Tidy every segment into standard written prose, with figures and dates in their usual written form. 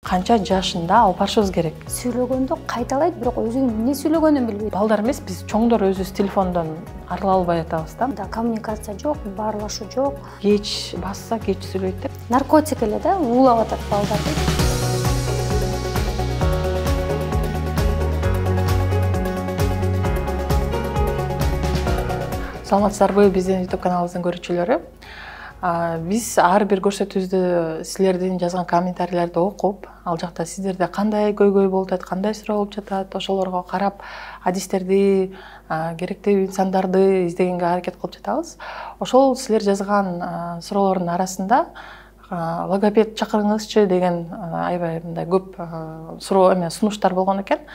Канча жашында алып барышыбыз керек? Сүйлөгөндө кайталайт, бирок өзүнүн эмне сүйлөгөнүн билбейт. Балдар эмес, биз чоңдор өзүбүз телефондон арыла албай атабыз да. Коммуникация жок, баарлашуу жок. Кеч басса, кеч сүйлөйт деп. Наркотик эле да, уулап атат балдар. Саламатсыздарбы, биздин YouTube каналыбыздын көрүүчүлөрү. Биз ар бир көрсөтүүбүздө силердин жазган комментарийлерди окуп, ал жакта сиздерде кандай көйгөй болуп атат, кандай суроо болуп жатат, ошолорго карап адистерди, керектүү инсандарды издегенге аракет кылып жатабыз. Ошол силер жазган суроолордун арасында логопед чакырыңызчы деген аябай мындай көп суроо сунуштар болгон экен.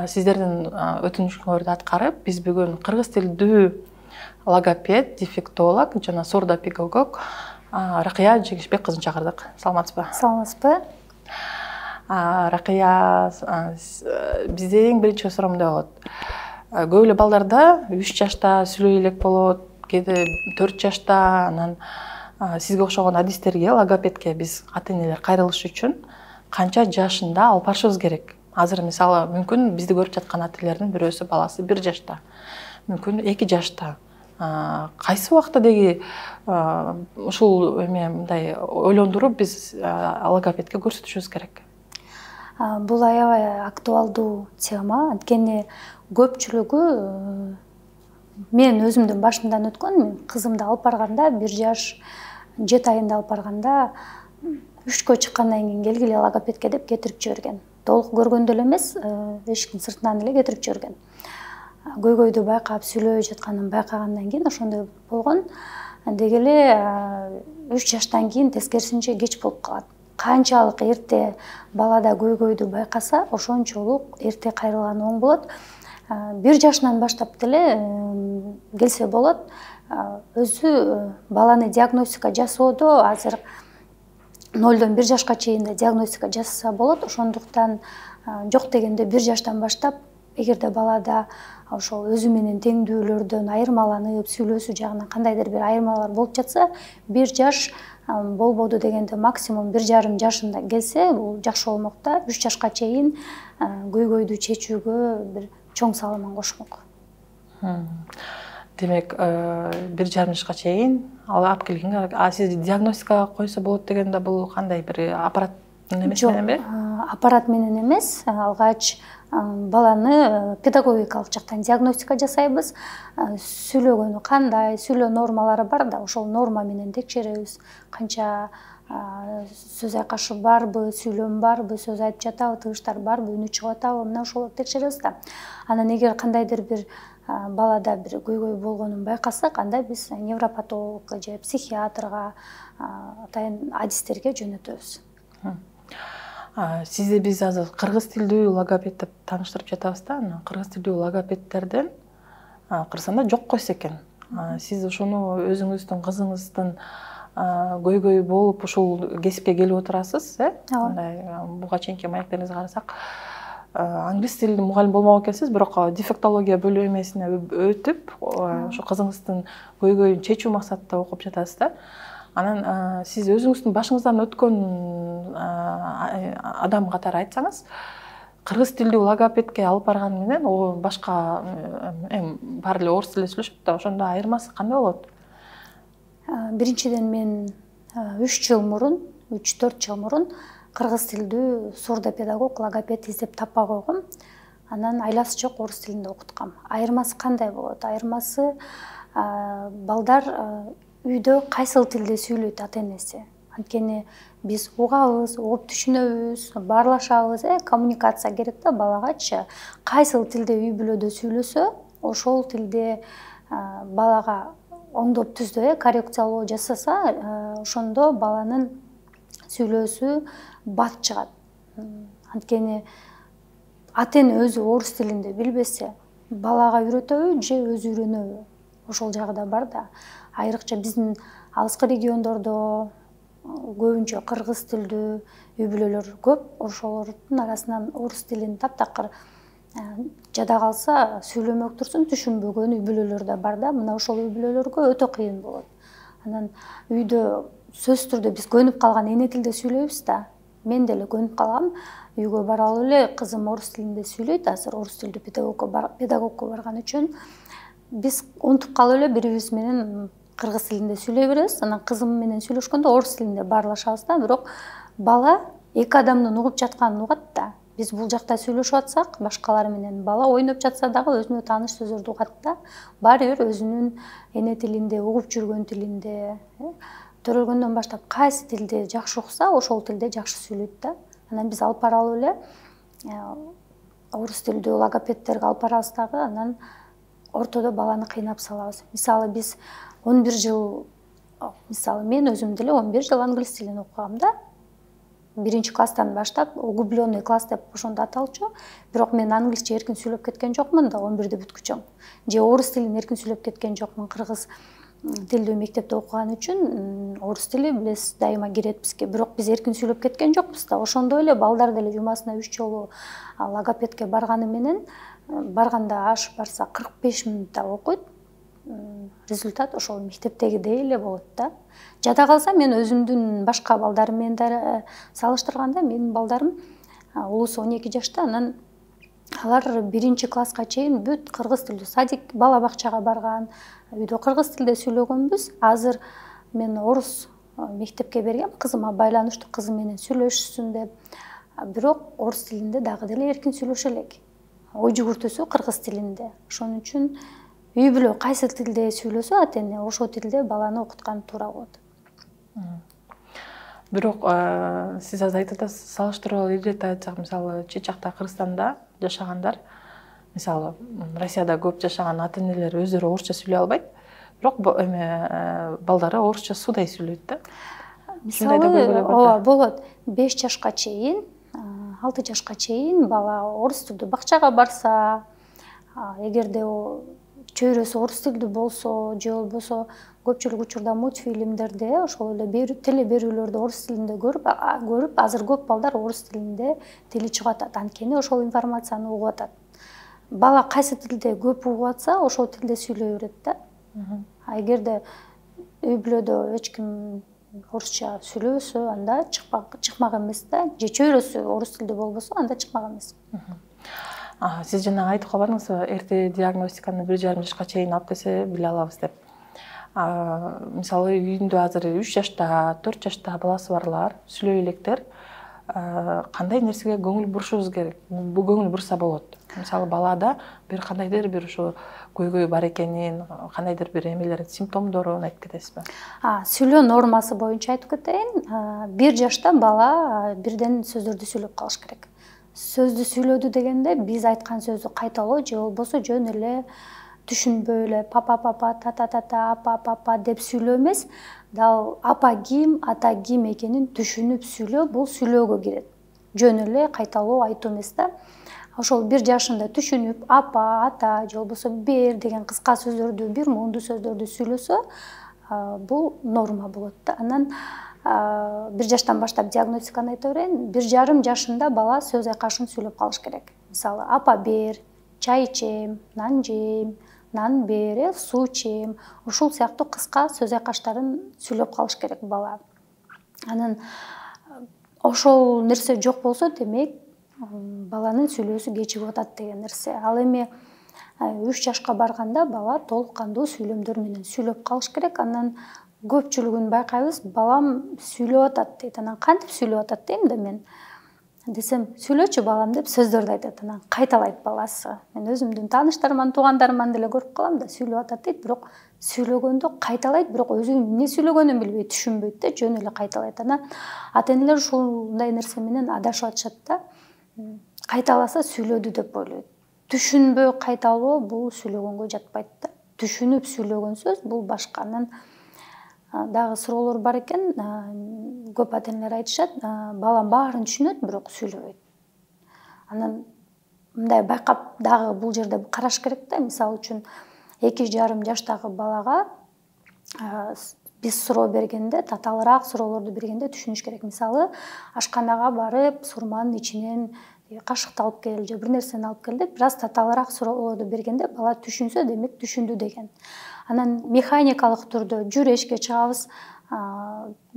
Сиздердин өтүнүшүңөрдү аткарып, биз бүгүн кыргыз тилдүү логопед, дефектолог жана сурдопедагог Ракыя Жигишбек кызын чакырдык. Саламатсызбы? Саламатсызбы? Ракыя, бизде эң биринчи суроом мындай болот. Көп эле балдарда 3 жашта сүйлөй элек болот, кээде 4 жашта, анан сизге окшогон адистерге, логопедке биз ата-энелер кайрылыш үчүн канча жашында алып барышыбыз керек? Азыр мисалы мүмкүн бизди көрүп жаткан ата-энелердин бирөөсү баласы 1 жашта, мүмкүн 2 жашта. Кайсы убакта деги ушул мындай ойлондуруп биз логопедке көрсөтүшүбүз керек? Бул аябай актуалдуу тема. Анткени көпчүлүгү мен өзүмдүн башымдан өткөн, мен кызымды алып барганда 1 жаш 7 айында алып барганда 3кө чыккандан кийин келгиле логопедке деп кетирип жиберген. Толук көргөндө эле эмес, эшиктин сыртынан эле кетирип жиберген. Көйгөйдү байкап, сүйлөбөй жатканын байкагандан кийин ошондой болгон. Деги эле 3 жаштан кийин тескерисинче кеч болуп калат. Канчалык эрте балада көйгөйдү байкаса, ошончолук эрте кайрылган оң болот. 1 жашынан баштап деле келсе болот. Өзү баланы диагностика жасоодо азыр 0-дон 1 жашка чейин да диагностика жасаса болот. Ошондуктан жок дегенде 1 жаштан баштап, эгерде балада ошол өзү менен теңдүүлөрдөн айырмаланып, сүйлөшүү жагынан кандайдыр бир айырмалар болуп жатса, 1 жаш болбоду дегенде максимум 1,5 жашында келсе, бул жакшы болмок да. 3 жашка чейин көйгөйдү чечүүгө бир чоң салымын кошмок. Демек, 1,5 жашка чейин алып келгенге, сиз диагностика койсо болот дегенде бул кандай бир аппарат эмес мененби? Аппарат менен эмес, алгач баланы педагогикалык жактан диагностика жасайбыз. Сүйлөгөнү кандай, сүйлөө нормалары бар да, ошол норма менен текшеребиз. Канча сөз айкашы барбы, сүйлөм барбы, сөз айтып жатабы, тыгыштар барбы, үнү чыгып атабы, мына ошолорду текшеребиз да. Анан эгер кандайдыр бир балада бир көйгөй болгонун байкасак, анда биз невропатологко же психиатрга, атайын адистерге жөнөтөбүз. Сизди биз азыр кыргыз тилдүү логопед деп тааныштырып жатабыз да. Кыргыз тилдүү логопедтерден Кыргызстанда жок койсо экен. Сиз ошону өзүңүздүн кызыңыздын көйгөй болуп ушул кесипке келип отурасыз, мындай буга чейинки маектериңизди карасак, англис тилинин мугалим болмок экенсиз, бирок дефектология бөлүмүнө өтүп, ошо кызыңыздын көйгөйүн чечүү максатында окуп жатасыз да. Анан сиз өзүңүздүн башыңыздан өткөн адам катары айтсаңыз, кыргыз тилдүү логопедке алып барган менен башка баары эле орус тилинде сүйлөшөт да, ошондо айырмасы кандай болот? Биринчиден мен 3 жыл мурун, 3-4 жыл мурун кыргыз тилдүү сурдопедагог, логопед издеп таппай койгом. Анан айласы жок орус тилинде окуткам. Айырмасы кандай болот? Айырмасы балдар үйдө кайсыл тилде сүйлөйт ата-энеси. Анткени биз угабыз, угуп түшүнөбүз, баарлашабыз, коммуникация керек да балагачы. Кайсыл тилде үй бүлөдө сүйлөсө, ошол тилде балага оңдоп түздө коррекциялоо жасаса, ошондо баланын сүйлөөсү бат чыгат. Анткени ата-эне өзү орус тилинде билбесе, балага үйрөтөбү же өзү үйрөнөбү? Ошол жагы да бар да. Айрыкча биздин алыскы региондордо көбүнчө кыргыз тилдүү үй бүлөлөр көп, ошолордун арасынан орус тилин таптакыр жада калса сүйлөмөк турсун, түшүнбөгөн үй бүлөлөр да бар да. Мына ошол үй бүлөлөргө өтө кыйын болот. Анан үйдө сөзсүз түрдө биз көнүп калган эне тилде сүйлөйбүз да. мен деле көнүп калгам. Үйгө баралы эле кызым орус тилинде сүйлөйт, азыр орус тилдүү педагогко барган үчүн биз унутуп калып эле бири-бирибиз менен кыргыз тилинде сүйлөй беребиз. Анан кызым менен сүйлөшкөндө орус тилинде баарлашабыз да, бирок бала эки адамдын угуп жатканын угат да. Биз бул жакта сүйлөшүп атсак, башкалар менен бала ойноп жатса дагы өзүнө тааныш сөздөрдү угат да. Баары бир өзүнүн эне тилинде, угуп жүргөн тилинде, төрөлгөндөн баштап кайсы тилди жакшы укса, ошол тилде жакшы сүйлөйт да. Анан биз алып баралы эле орус тилдүү логопедтерге алып барабыз дагы, анан ортодо баланы кыйнап салабыз. Мисалы биз 11 жыл, мисалы мен өзүм деле 11 жыл англис тилин окугам да. Биринчи класстан баштап углубленный класс деп ошондо аталчу. Бирок мен англисче эркин сүйлөп кеткен жокмун да 11-де бүткүчөм. Же орус тилин эркин сүйлөп кеткен жокмун. Кыргыз тилдүү мектепте окуган үчүн орус тили билесиз дайыма кирет бизге. Бирок биз эркин сүйлөп кеткен жокпуз да. Ошондой эле балдар деле жумасына 3 жолу логопедке барганы менен барганда аш барса 45 мүнөттө окуйт. Результат ошол мектептегидей эле болот да. Жада калса мен өзүмдүн башка балдарым менен салыштырганда менин балдарым улуусу 12 жашта, анан алар биринчи класска чейин бүт кыргыз тилдүү садик, бала бакчага барган, үйдө кыргыз тилде сүйлөгөнбүз. Азыр мен орус мектепке бергем, кызыма байланыштуу кызым менен сүйлөшсүн деп. Бирок орус тилинде дагы деле эркин сүйлөшө элек. Ой жүгүртүүсү кыргыз тилинде. Ошон үчүн үй бүлө кайсы тилде сүйлөсө ата-эне ошол тилде баланы окуткан туура болот. Бирок сиз азыр айтып атасыз, салыштырмалуу ирет айтсак, мисалы чет жакта Кыргызстанда жашагандар, мисалы Россияда көп жашаган ата-энелер өздөрү орусча сүйлөй албайт, бирок балдары орусча судай сүйлөйт да. Мисалы, ооба болот. 5 жашка чейин, 6 жашка чейин бала орус тилдүү бакчага барса, эгерде чөйрөсү орус тилдүү болсо, же болбосо көпчүлүк учурда мультфильмдерде ошол эле теле берүүлөрдө орус тилинде көрүп, азыр көп балдар орус тилинде тили чыгып атат. Анткени ошол информацияны угуп атат. Бала кайсы тилде көп угуп атса, ошол тилде сүйлөй берет да. Эгерде үй бүлөдө эч ким орусча сүйлөбөсө, анда чыкмак эмес да. Же чөйрөсү орус тилдүү болбосо, анда чыкмак эмес. Сиз жана айтып калбадыңызбы, эрте диагностиканы 1,5 жашка чейин алып келсе биле алабыз деп. Мисалы үйүндө азыр 3 жашта, 4 жашта баласы барлар, сүйлөй электер, кандай нерсеге көңүл бурушубуз керек? Бул көңүл бурса болот. Мисалы балада бир кандайдыр бир ушу көйгөй бар экенин, кандайдыр бир эмелер, симптомдорун айтып кетесизби? Сүйлөө нормасы боюнча айтып кетейин. 1 жашта бала бирден сөздөрдү сүйлөп калыш керек. Сөздү сүйлөдү дегенде биз айткан сөздү кайталоо же болбосо жөн эле түшүнбөй эле папа папа, тата тата, апа папа деп сүйлөө эмес, дал апа ким, ата ким экенин түшүнүп сүйлөө, бул сүйлөөгө кирет. Жөн эле кайталоо айтуу эмес да. Ошол 1 жашында түшүнүп апа, ата же болбосо бер деген кыска сөздөрдү, бир муунду сөздөрдү сүйлөсө, бул норма болот да. Анан 1 жаштан баштап диагностиканы айта берейин. 1,5 жашында бала сөз айкашын сүйлөп калыш керек. Мисалы, апа бер, чай ичем, нан жейм, нан бер, суу ичем. Ушул сыяктуу кыска сөз айкаштарын сүйлөп калыш керек бала. Анан ошол нерсе жок болсо, демек баланын сүйлөөсү кечигип атат деген нерсе. Ал эми 3 жашка барганда бала толук кандуу сүйлөмдөр менен сүйлөп калыш керек. Анан көпчүлүгүн байкайбыз, балам сүйлөп атат дейт. Анан кантип сүйлөп атат дейм да мен. Десем, сүйлөчү балам деп сөздөрдү айтат. Анан кайталайт баласы. Мен өзүмдүн тааныштарыман, туугандарыман деле көрүп калам да, сүйлөп атат дейт, бирок сүйлөгөндө кайталайт, бирок өзү эмне сүйлөгөнүн билбей түшүнбөйт да, жөн эле кайталайт. Анан ата-энелер ушундай нерсе менен адашып атышат да. Кайталаса сүйлөдү деп ойлойт. Түшүнбөй кайталоо бул сүйлөгөнгө жатпайт да. Түшүнүп сүйлөгөн сөз бул башка. Анан дагы суроолор бар экен. Көп ата-энелер айтышат, балам баарын түшүнөт, бирок сүйлөбөйт. Анан мындай байкап дагы бул жерде караш керек да. Мисалы үчүн 2,5 жаштагы балага биз суроо бергенде, татаалыраак суроолорду бергенде түшүнүш керек. Мисалы, ашканага барып, сурманын ичинен кашыкты алып кел же бир нерсени алып кел деп, бир аз татаалыраак суроолорду бергенде бала түшүнсө, демек түшүндү деген. Анан механикалык түрдө жүр эшикке чыгабыз,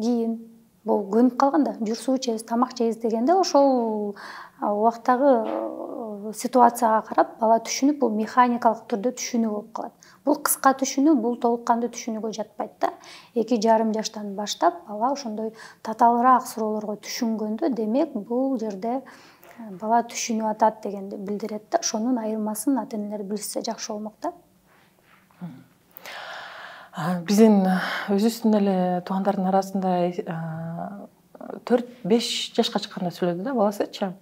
кийин бул көнүп калганда жүр суу ичебиз, тамак жейбиз дегенде ошол убактагы ситуацияга карап бала түшүнүп, бул механикалык түрдө түшүнүү болуп калат. Бул кыска түшүнүү, бул толук кандуу түшүнүүгө жатпайт да. 2,5 жаштан баштап бала ошондой татаалыраак суроолорго түшүнгөндө, демек бул жерде бала түшүнүп атат дегенди билдирет да. Ошонун айырмасын ата-энелер билсе жакшы болмок да. Биздин өзүбүздүн эле туугандардын арасында 4-5 жашка чыкканда сүйлөдү да баласычы.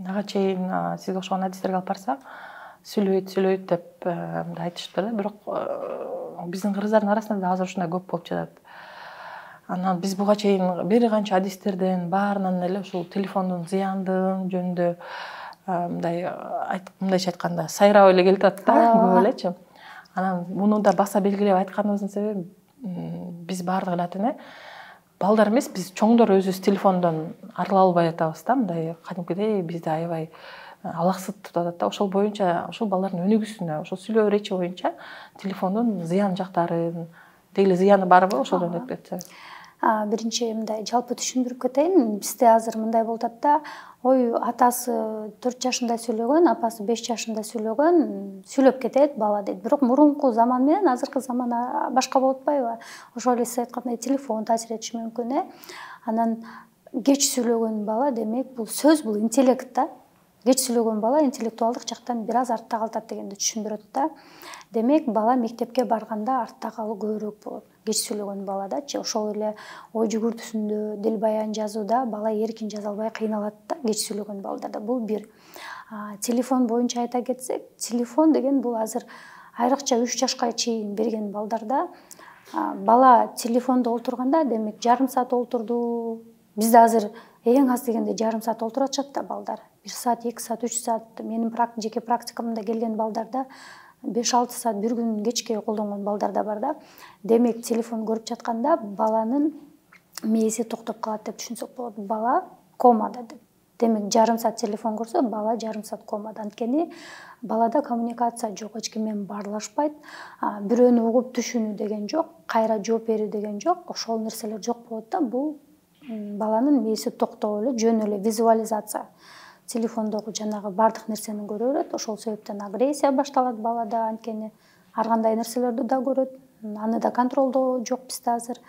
Ага чейин сизге окшогон адистерге алып барса, сүйлөйт деп айтышыптыр да. Бирок биздин кыргыздардын арасында да азыр ушундай көп болуп жатат. Анан биз буга чейин бир канча адистерден баарынан эле ушул телефондун зыяндыгын жөнүндө мындайча айтканда сайрап эле келатат да, көп элечи. Анан муну да баса белгилеп айтканыбыздын себеби биз баардык эле ата-эне балдар эмес, биз чоңдор өзүбүз телефондон арыла албай атабыз да, мындай кадимкидей бизди аябай алаксытып атат да. Ошол боюнча, ошол балдардын өнүгүүсүнө, ошол сүйлөө речи боюнча телефондун зыян жактарын, деги зыяны барбы ошолдон өтүп кетсе? Биринчи мындай жалпы түшүндүрүп кетейин. Бизде азыр мындай болуп атат да, ой атасы 4 жашында сүйлөгөн, апасы 5 жашында сүйлөгөн, сүйлөп кетет бала дейт. Бирок мурунку заман менен азыркы заман башка болуп атпайбы? Ошол эле сиз айткандай телефон таасир этиши мүмкүн. Анан кеч сүйлөгөн бала, демек бул сөз, бул интеллект да. Кеч сүйлөгөн бала интеллектуалдык жактан бир аз артта калат дегенди түшүндүрөт да. Демек бала мектепке барганда артта калуу көбүрөөк болот. Кеч сүйлөгөн баладачы, ошол эле ой жүгүртүүсүндө, дил баян жазууда бала эркин жаза албай кыйналат да, кеч сүйлөгөн балдарда. Бул бир. Телефон боюнча айта кетсек, телефон деген бул азыр айрыкча 3 жашка чейин берген балдарда бала телефондо олтурганда, демек жарым саат олтурду. Бизде азыр эң аз дегенде жарым саат олтуруп атышат да балдар. 1 саат, 2 саат, 3 саат. Менин жеке практикамда келген балдарда 5-6 саат бир күн кечке колдонгон балдар да бар да. Демек телефон көрүп жатканда баланын мээси токтоп калат деп түшүнсөк болот. Бала комада деп. Демек жарым саат телефон көрсө, бала жарым саат комада. Анткени балада коммуникация жок, эч ким менен баарлашпайт, бирөөнү угуп түшүнүү деген жок, кайра жооп берүү деген жок. Ошол нерселер жок болот да. Бул баланын мээси токтоп эле, жөн эле визуализация. Телефондогу жанагы бардык нерсени көрө берет. Ошол себептен агрессия башталат балада, анткени ар кандай нерселерди да көрөт. Аны да контролдоо жок бизде азыр.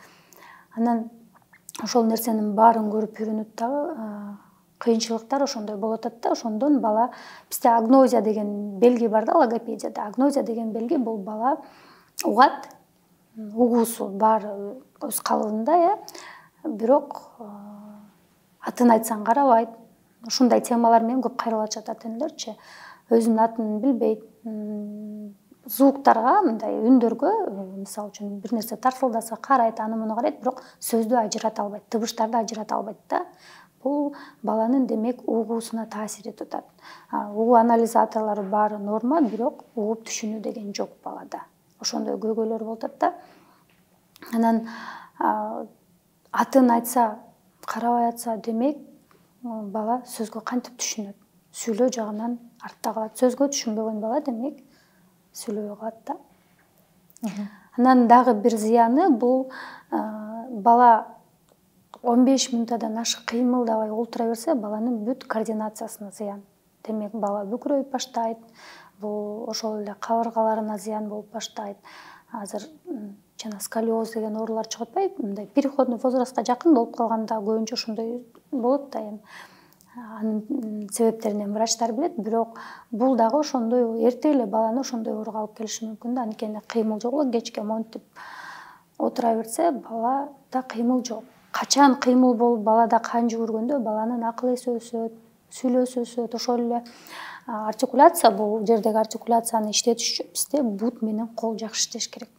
Анан ошол нерсенин баарын көрүп үйрөнөт дагы, кыйынчылыктар ошондой болуп атат да. Ошондон бала, бизде агнозия деген белги бар да, логопедияда. Агнозия деген белги бул бала угат, угуусу бар өз калыбында, бирок атын айтсаң карабайт. Ушундай темалар менен көп кайрылышат ата-энелерчи. Өзүнүн атын билбейт. Звуктарга, мындай үндөргө, мисалы үчүн бир нерсе тарсылдаса карайт, аны муну карайт, бирок сөздү ажырата албайт, табыштарды ажырата албайт да. Бул баланын демек угуусуна таасир этип атат. Угуу анализаторлору баары норма, бирок угуп түшүнүү деген жок балада. Ошондой көйгөйлөр болуп атат да. Анан атын айтса, карабай атса, демек бала сөзгө кантип түшүнөт? Сүйлөө жагынан артта калат. Сөзгө түшүнбөгөн бала демек сүйлөбөй калат да. Анан дагы бир зыяны бул бала 15 мүнөттөн ашык кыймылдабай олтура берсе, баланын бүт координациясына зыян. Демек бала бүкүрөйүп баштайт. Бул ошол эле кабыргаларына зыян болуп баштайт. Азыр жана сколиоз деген оорулар чыгып атпайбы? Мындай переходный возрастка жакын болуп калганда көбүнчө ошондой болот да эми. Анын себептерин врачтар билет, бирок бул дагы ошондой эрте эле баланы ошондой ооруга алып келиши мүмкүн да. Анткени кыймыл жок эле, кечке монтип отура берсе, балада кыймыл жок. Качан кыймыл болуп балада кан жүгүргөндө баланын акыл эси өсөт, сүйлөөсү өсөт. Ошол эле артикуляция, бул жердеги артикуляцияны иштетиш үчүн бизде бут менен кол жакшы иштеш керек.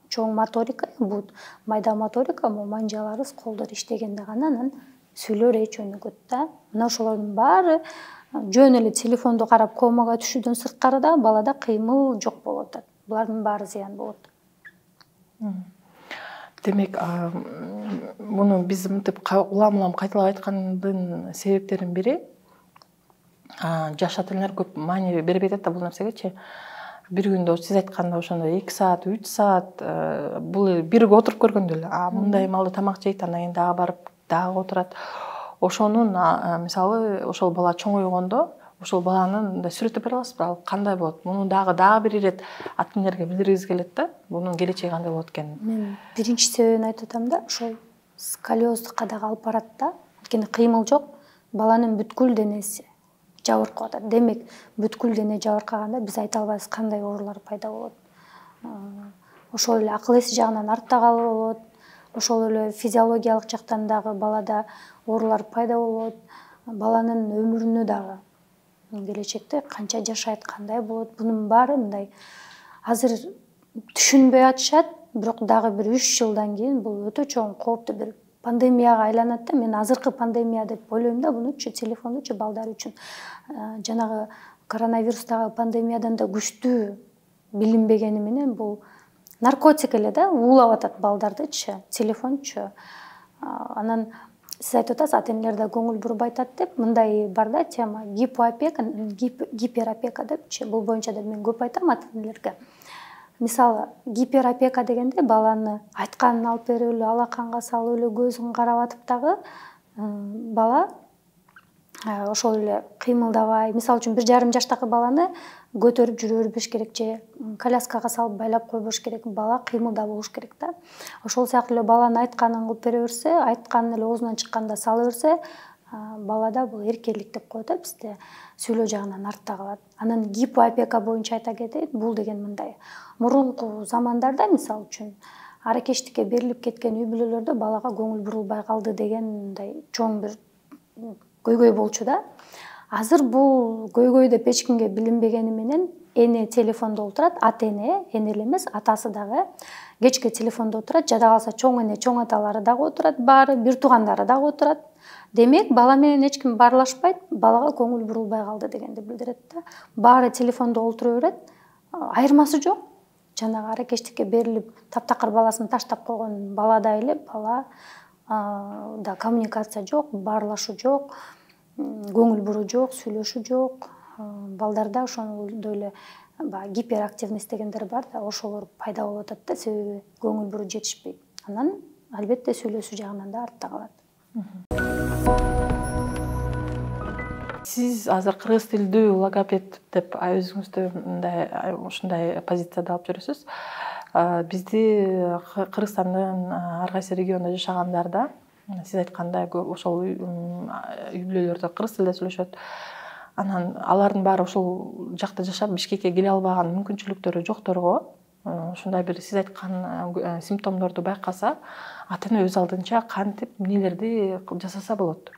Чоң моторика бут, майда моторика бул манжаларыбыз, колдор иштегенде гана анан сүйлөө речи өнүгөт да. Мына ошолордун баары жөн эле телефонду карап комага түшүүдөн сырткары да балада кыймыл жок болуп атат. Булардын баары зыян болот. Демек, муну биз мынтип улам-улам кайталап айткандын себептеринин бири жаш ата-энелер көп маани бербей атат да бул нерсегечи. Бир күндө сиз айтканда ошондой 2 саат, 3 саат бул бирге отуруп көргөндө эле, мындай малда тамак жейт, анан кийин дагы барып дагы отурат. Ошонун мисалы ошол бала чоңойгондо ошол баланын сүрөттөп бере аласызбы? Ал кандай болот? Муну дагы бир ирет ата энелерге билдиргиз келет да. Бунун келечеги кандай болот экенин. Мен биринчи себебин айтып атам да, ошол сколиоздукка дагы алып барат да. Анткени кыймыл жок, баланын бүткүл денеси жабыркап атат. Демек, бүткүл дене жабыркаганда биз айта албайбыз кандай оорулар пайда болот. Ошол эле акыл эси жагынан артта калып болот. Ошол эле физиологиялык жактан дагы балада оорулар пайда болот. Баланын өмүрүнө дагы келечекте канча жашайт, кандай болот, бунун баары мындай азыр түшүнбөй атышат, бирок дагы бир 3 жылдан кийин бул өтө чоң кооптуу бир пандемияга айланат да. Мен азыркы пандемия деп ойлойм да бунучу, телефондучу балдар үчүн. Жанагы коронавирустагы пандемиядан да күчтүү билинбегени менен бул наркотик эле да, уулап атат балдардычы, телефончу. Анан сиз айтып атасыз, ата энелер да көңүл буруп айтат деп, мындай бар да тема, гипоопека, гиперопека депчи. Бул боюнча да мен көп айтам ата энелерге. Мисалы, гиперопека дегенде баланы айтканын алып берип эле, алаканга салып эле, көзүн карап атып дагы бала ошол эле кыймылдабай, мисалы үчүн 1,5 жаштагы баланы көтөрүп жүрө бербеш керек же коляскага салып байлап койбош керек. Бала кыймылда болуш керек да. Ошол сыяктуу эле баланын айтканын кылып бере берсе, айтканын эле оозунан чыкканда сала берсе, балада бул эркелик деп коет да бизде, сүйлөө жагынан артта калат. Анан гипоопека боюнча айта кетейин, бул деген мындай. Мурунку замандарда мисалы үчүн аракештикке берилип кеткен үй бүлөлөрдө балага көңүл бурулбай калды деген мындай чоң бир көйгөй болчу да. Азыр бул көйгөй деп эч кимге билинбегени менен эне телефондо отурат, ата эне, эне эле эмес, атасы дагы кечке телефондо отурат, жада калса чоң эне, чоң аталары дагы отурат, баары, бир туугандары дагы отурат. Демек, бала менен эч ким баарлашпайт, балага көңүл бурулбай калды дегенди билдирет да. Баары телефондо олтура берет, айырмасы жок. Жанагы аракештикке берилип таптакыр баласын таштап койгон баладай эле бала да коммуникация жок, баарлашуу жок, көңүл буруу жок, сүйлөшүү жок. Балдарда ошондой эле гиперактивность дегендер бар да, ошолор пайда болуп атат да, себеби көңүл буруу жетишпейт. Анан албетте сүйлөшүү жагынан да артта калат. Сиз азыр кыргыз тилдүү логопед деп өзүңүздү ушундай позицияда алып жүрөсүз. Бизди Кыргызстандын ар кайсы регионунда жашагандарда, сиз айткандай ошол үй бүлөлөрдө кыргыз тилинде сүйлөшөт. Анан алардын баары ошол жакта жашап, Бишкекке келе албаган мүмкүнчүлүктөрү жокторго, ушундай бир сиз айткан симптомдорду байкаса, ата эне өз алдынча кантип эмнелерди жасаса болот?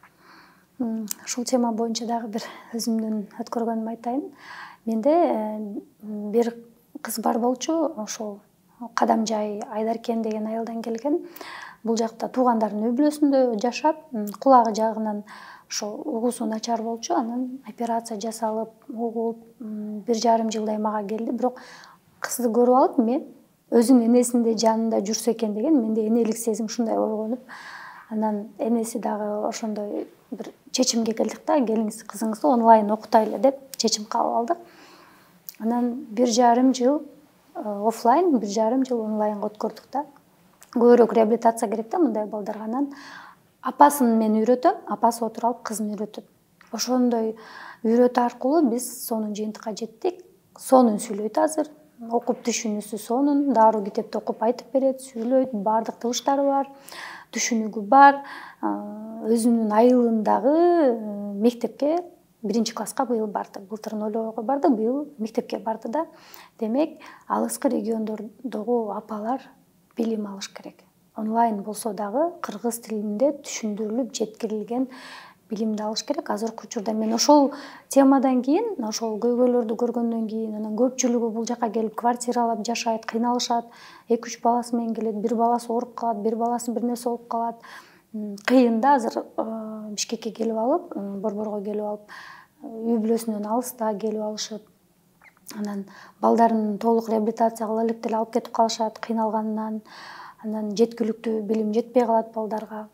Ушул тема боюнча дагы бир өзүмдүн өткөргөнүмдү айтайын. Менде бир кыз бар болчу, ошол Кадамжай Айдаркен деген айылдан келген. Бул жакта туугандарынын үй бүлөсүндө жашап, кулагы жагынан ошол угуусу начар болчу. Анан операция жасалып, угулуп 1,5 жылдай мага келди. Бирок кызды көрүп алып, мен өзүнүн энесинде жанында жүрсө экен деген менде энелик сезим ушундай ойгонуп, анан энеси дагы ошондой бир чечимге келдик да, келиңиз кызыңызды онлайн окутайлы деп чечим кабыл алдык. Анан 1,5 жыл офлайн, 1,5 жыл онлайнга өткөрдүк да. Көбүрөөк реабилитация керек да мындай балдарга. Анан апасын мен үйрөтөм, апасы отуруп алып кызын үйрөтөт. Ошондой үйрөтүү аркылуу биз сонун жыйынтыкка жеттик. Сонун сүйлөйт азыр. Окуп түшүнүүсү сонун, дару китепти окуп айтып берет, сүйлөйт, баардык табыштары бар, түшүнүгү бар. Өзүнүн айылындагы мектепке 1-класска быйыл барды. Былтыр 0-га барды, быйыл мектепке барды да. Демек, алыскы региондордогу апалар билим алыш керек. Онлайн болсо дагы кыргыз тилинде түшүндүрүлүп жеткирилген билимди алыш керек. Азыркы учурда мен ошол темадан кийин, ошол көйгөйлөрдү көргөндөн кийин, анан көпчүлүгү бул жака келип квартиралап жашайт, кыйналышат. 2-3 баласы менен келет, бир баласы ооруп калат, бир баласы бир нерсе болуп калат. Кыйын да азыр Бишкекке келип алып, Борборго келип алып, үй бүлөсүнөн алыста келип алышып. Анан балдарын толук реабилитация кыла элек деле алып кетип калышат кыйналганынан. Анан жеткиликтүү билим жетпей калат балдарга.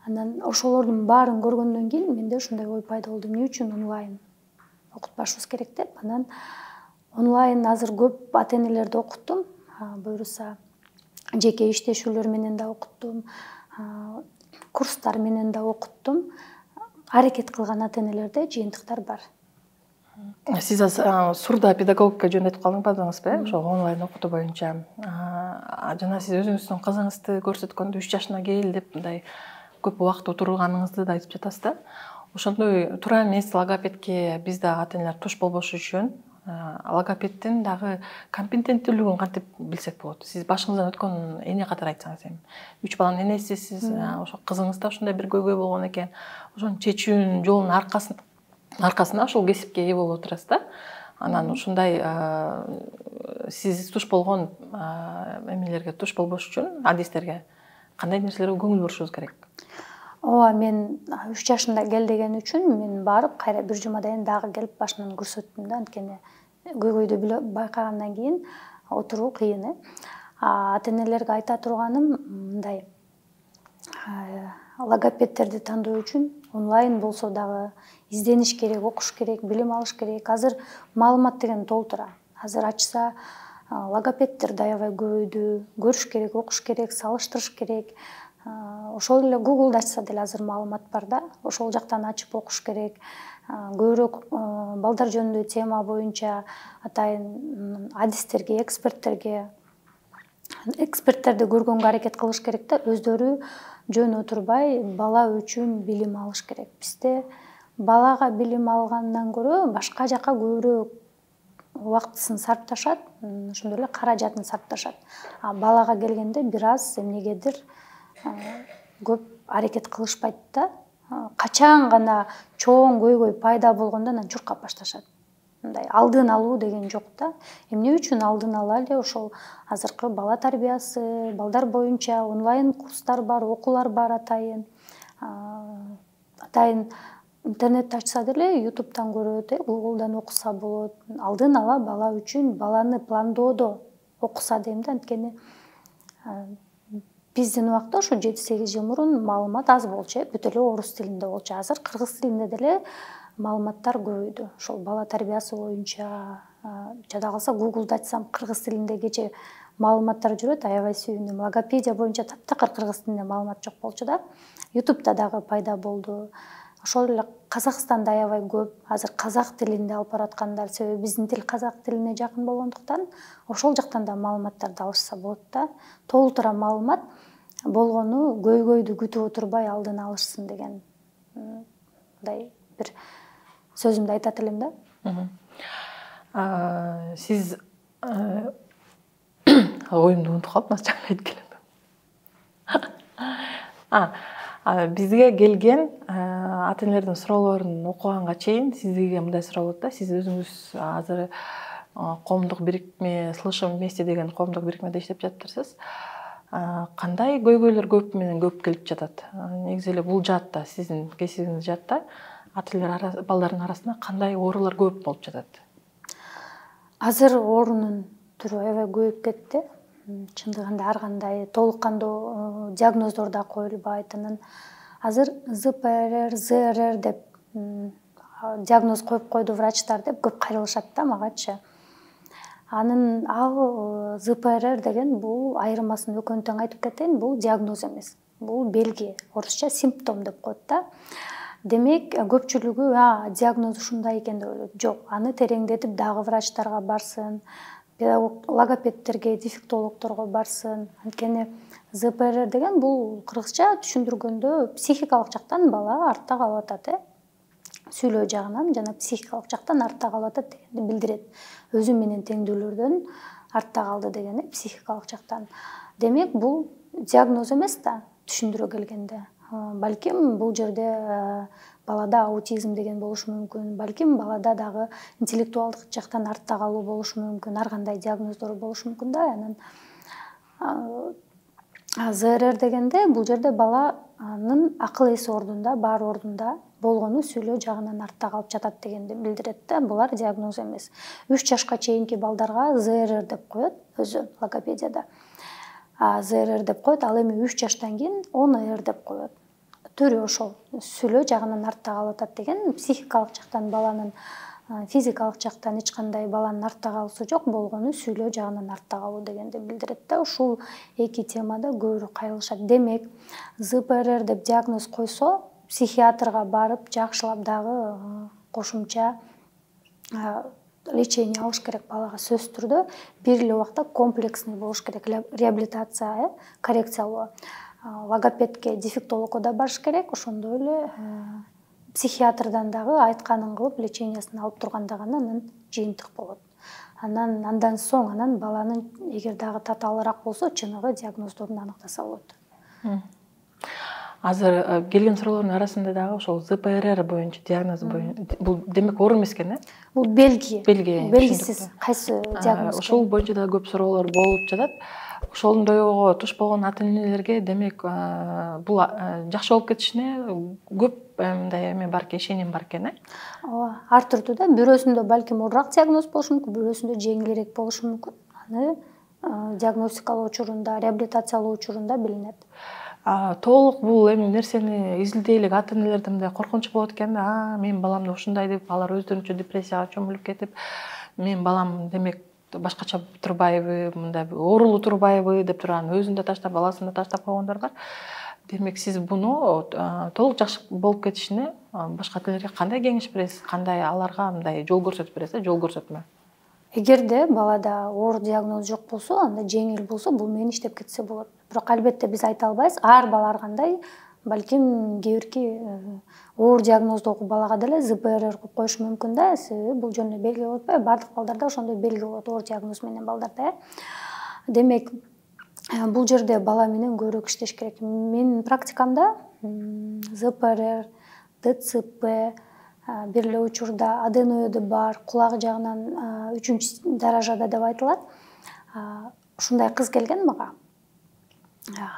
Анан ошолордун баарын көргөндөн кийин менде ушундай ой пайда болду. Эмне үчүн онлайн окутпашыбыз керек деп. Анан онлайн азыр көп ата энелерди окуттум. Буюрса жеке иштешүүлөр менен да окуттум. курстар менен да окуттум. Аракет кылган ата энелерде жыйынтыктар бар. Сиз сурда педагогика жөнөтүп калдыңызбы? Ошол онлайн окутуу боюнча. Жана сиз өзүңүздүн кызыңызды көрсөткөндө 3 жашына кел деп мындай көп убакыт отурганыңызды да айтып жатасыз да. Ошондой туура эмес логопедке биз да ата энелер туш болбош үчүн логопеддин дагы компетенттүүлүгүн кантип билсек болот? Сиз башыңыздан өткөн эне катары айтсаңыз эми. 3 баланын энесисиз, ошо кызыңыз да ошондой бир көйгөй болгон экен. Ошонун чечүүнүн жолунун аркасында ошол кесипке ээ болуп отурасыз да. Анан ушундай сиз туш болгон эмелерге туш болбош үчүн адистерге кандай нерселерге көңүл бурушубуз керек? Ооба, мен 3 жашында кел деген үчүн мен барып кайра бир жумадан дагы келип башынан көрсөттүм да, анткени көйгөйдү байкагандан кийин отуруу кыйын. Ата энелерге айта турганым мындай: логопедтерди тандоо үчүн онлайн болсо дагы издениш керек, окуш керек, билим алыш керек. Азыр маалымат деген толтура. Азыр ачса логопедтер да аябай көбөйдү. Көрүш керек, окуш керек, салыштырыш керек. Ошол эле Google'да ачса деле азыр маалымат бар да. Ошол жактан ачып окуш керек. Көбүрөөк балдар жөнүндө тема боюнча атайын адистерге, эксперттерди көргөнгө аракет кылыш керек да. Өздөрү жөн отурбай бала үчүн билим алыш керек. Бизде балага билим алгандан көрө башка жака көбүрөөк убактысын сарпташат, ошондой эле каражатын сарпташат. Балага келгенде бир аз эмнегедир көп аракет кылышпайт да. Качан гана чоң көйгөй пайда болгондо анан чуркап башташат. Мындай алдын алуу деген жок да. Эмне үчүн алдын ала эле ошол азыркы бала тарбиясы, балдар боюнча онлайн курстар бар, окуулар бар атайын. Атайын интернетти ачса деле YouTube'дан көрөт, Google'дан окуса болот. Алдын ала бала үчүн баланы пландоодо окуса дейм да, анткени биздин убакта ошо 7-8 жыл мурун маалымат аз болчу, бүт эле орус тилинде болчу. Азыр кыргыз тилинде деле маалыматтар көбөйдү. Ошол бала тарбиясы боюнча жада калса Google'да ачсам кыргыз тилинде кече маалыматтар жүрөт, аябай сүйүндүм. Логопедия боюнча таптакыр кыргыз тилинде маалымат жок болчу да. YouTube'да дагы пайда болду. Ошол эле Казакстанда аябай көп азыр казак тилинде алып бараткандар, себеби биздин тил казак тилине жакын болгондуктан ошол жактан да маалыматтарды алышса болот да. Толтура маалымат болгону көйгөйдү күтүп отурбай алдын алышсын деген мындай бир сөзүмдү айтат элем да. Сиз оюмду унутуп калдым, жаңы айтып келем. Бизге келген ата энелердин суроолорун окуганга чейин сизге мындай суроо болот да. Сиз өзүңүз азыр коомдук бирикме, Слышим вместе деген коомдук бирикмеде иштеп жатырсыз. Кандай көйгөйлөр көп менен көп келип жатат? Негизи эле бул жаатта, сиздин кесибиңиз жаатта ата энелер балдардын арасында кандай оорулар көп болуп жатат? Азыр оорунун түрү аябай көбөйүп кетти. Чындыгында ар кандай толук кандуу диагноздор да коюлбайт. Анан азыр ЗПРР, ЗРР деп диагноз коюп койду врачтар деп көп кайрылышат да магачы. Анын ал ЗПРР деген бул айырмасын өкөнү тең айтып кетейин, бул диагноз эмес. Бул белги, орусча симптом деп коет да. Демек, көпчүлүгү диагноз ушундай экен деп ойлойт. Жок, аны тереңдетип дагы врачтарга барсын, логопедтерге, дефектологторго барсын. Анткени ЗПРР деген бул кыргызча түшүндүргөндө психикалык жактан бала артта калып атат, сүйлөө жагынан жана психикалык жактан артта калып атат дегенди билдирет. Өзү менен теңдүүлөрдөн артта калды дегени психикалык жактан. Демек, бул диагноз эмес да, түшүндүрө келгенде. Балким бул жерде балада аутизм деген болушу мүмкүн, балким балада дагы интеллектуалдык жактан артта калуу болушу мүмкүн, ар кандай диагноздор болушу мүмкүн да. Анан ЗРР дегенде бул жерде баланын акыл эси ордунда, баары ордунда болгону сүйлөө жагынан артта калып жатат дегенди билдирет да. Булар диагноз эмес. 3 жашка чейинки балдарга ЗРР деп коет өзү логопедияда. ЗРР деп коет, ал эми 3 жаштан кийин ОНР деп коет. Түрү ошол, сүйлөө жагынан артта калып атат деген, психикалык жактан баланын физикалык жактан эч кандай баланын артта калуусу жок, болгону сүйлөө жагынан артта калуу дегенди билдирет да. Ушул эки темада көбүрөөк кайрылышат. Демек, ЗПРР деп диагноз койсо, психиатрга барып жакшылап дагы кошумча лечение алыш керек балага сөзсүз түрдө. Бир эле убакта комплексный болуш керек, реабилитация, коррекциялоо. Логопедке, дефектологко да барыш керек, ошондой эле психиатрдан дагы айтканын кылып лечениясын алып турганда гана анан жыйынтык болот. Андан соң баланын эгер дагы татаалыраак болсо, чыныгы диагноздорун аныктаса болот. Азыр келген суроолордун арасында дагы ошол ЗПРР боюнча диагноз боюнча бул демек оор эмес экен, Бул белги. Белгисиз кайсы диагноз. Ошол боюнча да көп суроолор болуп жатат. Ошондойго туш болгон ата энелерге демек бул жакшы болуп кетишине көп мындай эме бар экен, ишеним бар экен, Ооба, ар түрдүү да. Бирөөсүндө балким оорураак диагноз болушу мүмкүн, бирөөсүндө жеңилирээк болушу мүмкүн. Аны диагностикалоо учурунда, реабилитациялоо учурунда билинет. Толук бул эми нерсени изилдей элек ата энелерде мындай коркунуч болот экен да. Менин баламда ушундай деп, алар өздөрүнчө депрессияга чөмүлүп кетип, менин балам демек башкача турбайбы, мындай оорулуу турбайбы деп турган, өзүн да таштап, баласын да таштап койгондар бар. Демек, сиз буну толук жакшы болуп кетишине башка ата энелерге кандай кеңеш бересиз? Кандай аларга мындай жол көрсөтүп бересиз, жол көрсөтмө? Эгерде балада оор диагноз жок болсо, анда жеңил болсо, бул менен иштеп кетсе болот. Бирок албетте биз айта албайбыз, ар бала ар кандай. Балким кээ бирки оор диагноздогу балага деле ЗПРР коюп коюшу мүмкүн да, себеби бул жөн эле белги болуп атпайбы? Бардык балдарда ошондой белги болот, оор диагноз менен балдарда. Демек, бул жерде бала менен көбүрөөк иштеш керек. Менин практикамда ЗПРР, ДЦП, бир эле учурда аденоиды бар, кулагы жагынан 3-чү даражада деп айтылат. Ушундай кыз келген мага.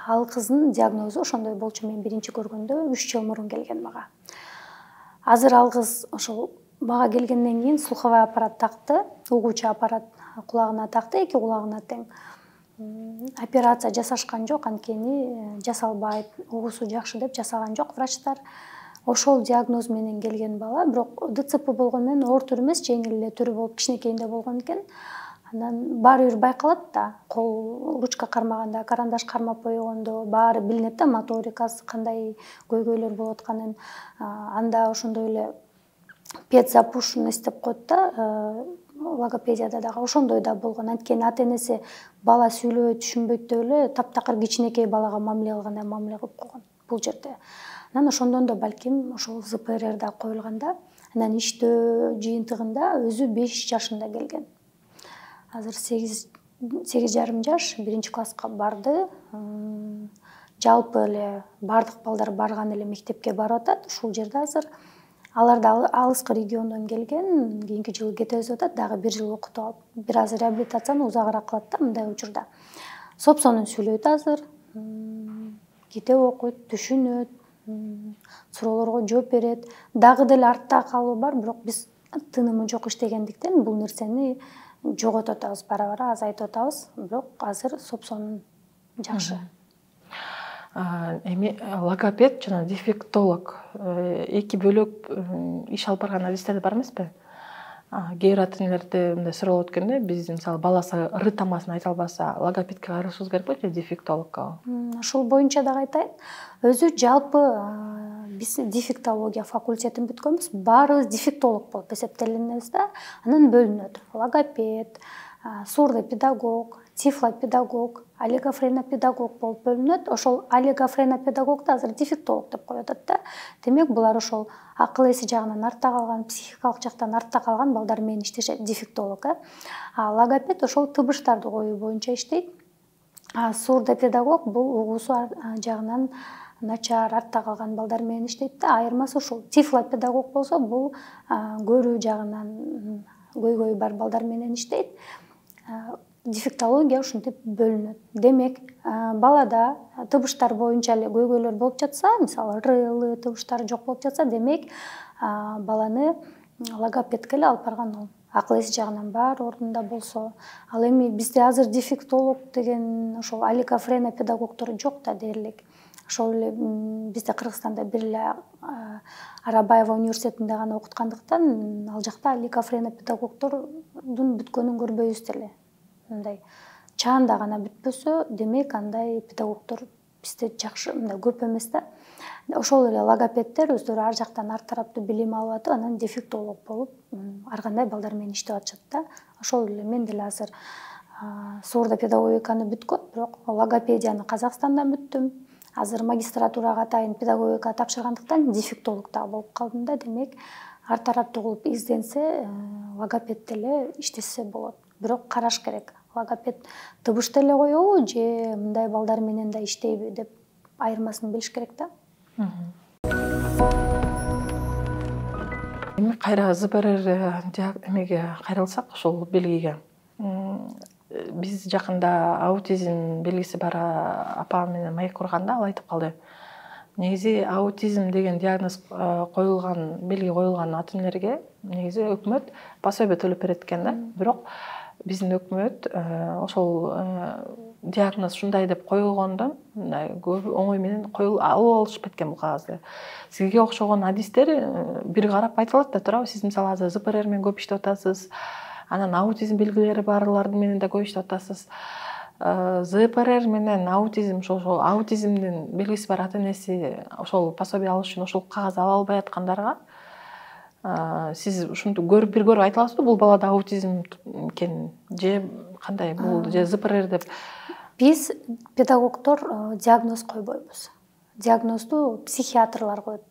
Ал кыздын диагнозу ошондой болчу. Мен биринчи көргөндө 3 жыл мурун келген мага. Азыр ал кыз ошол мага келгенден кийин слуховой аппарат такты, угуучу аппарат кулагына такты, эки кулагына тең. Операция жасашкан жок, анткени жасалбайт, угуусу жакшы деп жасаган жок врачтар. Ошол диагноз менен келген бала, бирок ДЦП болгон менен оор түрү эмес, жеңил эле түрү болуп кичинекейинде болгон экен. Анан баары бир байкалат да, кол ручка кармаганда, карандаш кармап койгондо баары билинет да, моторикасы кандай көйгөйлөр болуп атканын. Анда ошондой эле педзапушенность деп коет да, логопедияда дагы ошондой да болгон. Анткени ата энеси бала сүйлөбөй түшүнбөйт деп эле таптакыр кичинекей балага мамиле кылгандай мамиле кылып койгон бул жерде. Анан ошондон да балким ошол ЗПРР да коюлганда, анан иштөө жыйынтыгында өзү 5 жашында келген. Азыр 8,5 жаш, 1-класска барды. Жалпы эле бардык балдар барган эле мектепке барып атат. Ушул жерде азыр алар да алыскы региондон келген, кийинки жылы кетебиз деп атат, дагы 1 жыл окутуп алып, бир аз реабилитацияны узагыраак кылат да мындай учурда. Сопсонун сүйлөйт азыр, китеп окуйт, түшүнөт, суроолорго жооп берет. Дагы деле артта калуу бар, бирок биз тынымы жок иштегендиктен бул нерсени жоготуп атабыз, бара-бара азайтып атабыз, бирок азыр сопсонун жакшы. Эми логопед жана дефектолог эки бөлөк иш алып барган адистер бар эмеспи? Кээ бир ата энелерде мындай суроо болот экен да, биз мисалы баласы ыры тамасын айта албаса, логопедке барышыбыз керек болчу, дефектологко. Ошол боюнча дагы айтайын. Өзү жалпы биз дефектология факультетин бүткөнбүз, баарыбыз дефектолог болуп эсептелинебиз да. Анан бөлүнөт логопед, сурдопедагог, тифлопедагог, олигофренопедагог болуп бөлүнөт. Ошол олигофренопедагогду азыр дефектолог деп коюп атат да. Демек, булар ошол акыл эси жагынан артта калган, психикалык жактан артта калган балдар менен иштешет, дефектолог. Логопед ошол тыбыштарды коюу боюнча иштейт. Сурдопедагог бул угуусу жагынан начар, артта калган балдар менен иштейт да. Айырмасы ушул. Тифлопедагог болсо бул көрүү жагынан көйгөйү бар балдар менен иштейт. Дефектология ушинтип бөлүнөт. Демек, балада тыбыштар боюнча эле көйгөйлөр болуп жатса, мисалы р, тыбыштары жок болуп жатса, демек, баланы логопедке эле алып барган ол. Акыл эси жагынан баары ордунда болсо. Ал эми бизде азыр дефектолог деген ошол олигофренопедагогдор жок да дээрлик. ошол эле бизде Кыргызстанда бир эле Арабаева университетинде гана окуткандыктан ал жакта ликофрена педагогдордун бүткөнүн көрбөйбүз деле. Мындай чаанда гана бүтпөсө, демек андай педагогдор бизде жакшы, мындай көп эмес да. Ошол эле логопеддер өздөрү ар жактан ар тараптуу билим алып атып, анан дефектолог болуп, ар кандай балдар менен иштеп атышат да. Ошол эле мен деле азыр Соордо педагогиканы бүткөм, бирок логопедияны Казакстандан бүттүм. Азыр магистратурага атайын педагогика тапшыргандыктан дефектолог дагы болуп калдым да. Демек, ар тараптуу кылып изденсе, логопед деле иштесе болот. Бирок караш керек. Логопед табышты эле коебу же мындай балдар менен да иштейби деп айырмасын билиш керек да. Эми кайра ЗПР эмеге кайрылсак, ошол белгиге. Биз жакында аутизм белгиси бар апа менен маек курганда ал айтып калды. Негизи аутизм деген диагноз коюлган, белги коюлган ата энелерге негизи өкмөт пособие төлөп берет экен да. Бирок биздин өкмөт ошол диагноз ушундай деп коюлгондон көп оңой менен алып алышпайт экен бул кагазды. Сизге окшогон адистер бир карап айта алат да турабы, сиз мисалы азыр ЗПР менен көп иштеп атасыз, анан аутизм белгилери барлар менен да көп иштеп атасыз. ЗПР менен аутизм, ошол аутизмдин белгиси бар ата энеси ошол пособие алыш үчүн ошол кагаз ала албай аткандарга сиз ушинтип бир көрүп айта аласызбы, бул балада аутизм экенин, же кандай, бул же ЗПР деп? Биз педагогдор диагноз койбойбуз. Диагнозду психиатрлар коет.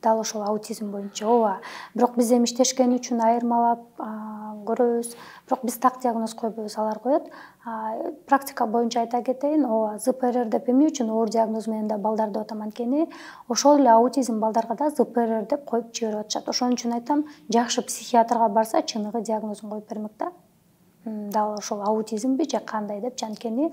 Дал ошол аутизм боюнча. Ооба. Бирок биз эми иштешкен үчүн айырмалап көрөбүз. Бирок биз так диагноз койбойбуз, алар коет. Практика боюнча айта кетейин, ооба, ЗПР деп эмне үчүн оор диагноз менен да балдар деп атам, анткени ошол эле аутизм балдарга да ЗПР деп коюп жиберип атышат. Ошон үчүн айтам, жакшы психиатрга барса, чыныгы диагнозун коюп бермек да. Дал ошол аутизмби же кандай деп, анткени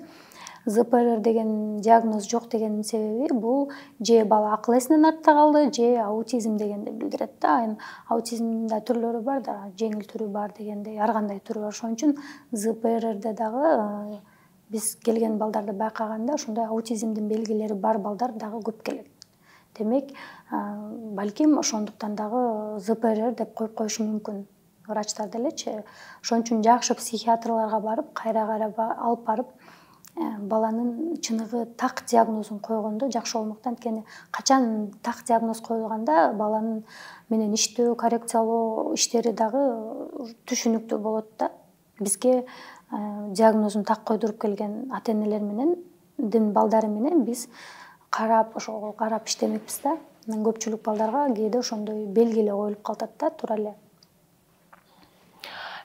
ЗПР деген диагноз жок дегенин себеби бул же бала акыл эсинен артта калды, же аутизм дегенди билдирет да. Эми аутизмдин да түрлөрү бар да, жеңил түрү бар дегендей, ар кандай түрү бар. Ошон үчүн ЗПРде дагы биз келген балдарды байкаганда ошондой аутизмдин белгилери бар балдар дагы көп келет. Демек, балким ошондуктан дагы ЗПР деп коюп коюшу мүмкүн врачтар делечи. Ошон үчүн жакшы психиатрларга барып, кайра алып барып, баланын чыныгы так диагнозун койгондо жакшы болмок да. Анткени качан так диагноз коюлганда баланын менен иштөө, коррекциялоо иштери дагы түшүнүктүү болот да. Бизге диагнозун так койдуруп келген ата энелер менен балдары менен биз ошого карап иштемекпиз да. Көпчүлүк балдарга кээде ошондой белги эле коюлуп калат да, туура эле.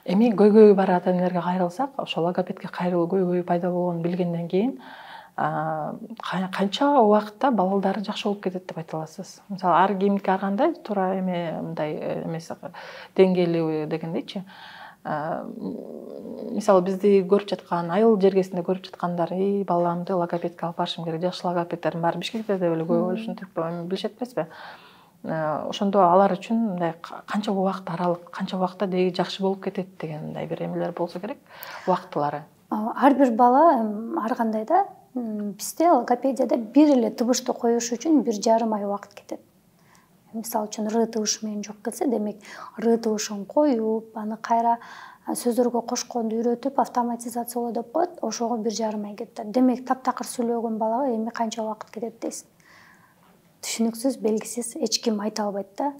Эми көйгөйү бар ата энелерге кайрылсак, ошол логопедке кайрылуу көйгөйү пайда болгонун билгенден кийин канча убакытта балдары жакшы болуп кетет деп айта аласыз? Мисалы, ар кимдики ар кандай, туура эме мындай эмес деңгээли дегендейчи. Мисалы, бизди көрүп жаткан, айыл жергесинде көрүп жаткандар, баламды логопедке алып барышым керек, жакшы логопеддердин баары Бишкекте деп эле көп ушинтип билишет эмеспи? Ошондо алар үчүн мындай канча убакыт аралык, канча убакытта деги жакшы болуп кетет деген мындай бир эмелер болсо керек, убактылары. Ар бир бала ар кандай да. Бизде логопедияда бир эле табышты коюш үчүн 1,5 ай убакыт кетет. Мисалы үчүн р табышы менен жок келсе, демек р табышын коюп, аны кайра сөздөргө кошконду үйрөтүп, автоматизациялоо деп коет, ошого 1,5 ай кетет. Демек таптакыр сүйлөгөн балага эми канча убакыт кетет дейсиз? Түшүнүксүз, белгисиз, эч ким айта албайт да.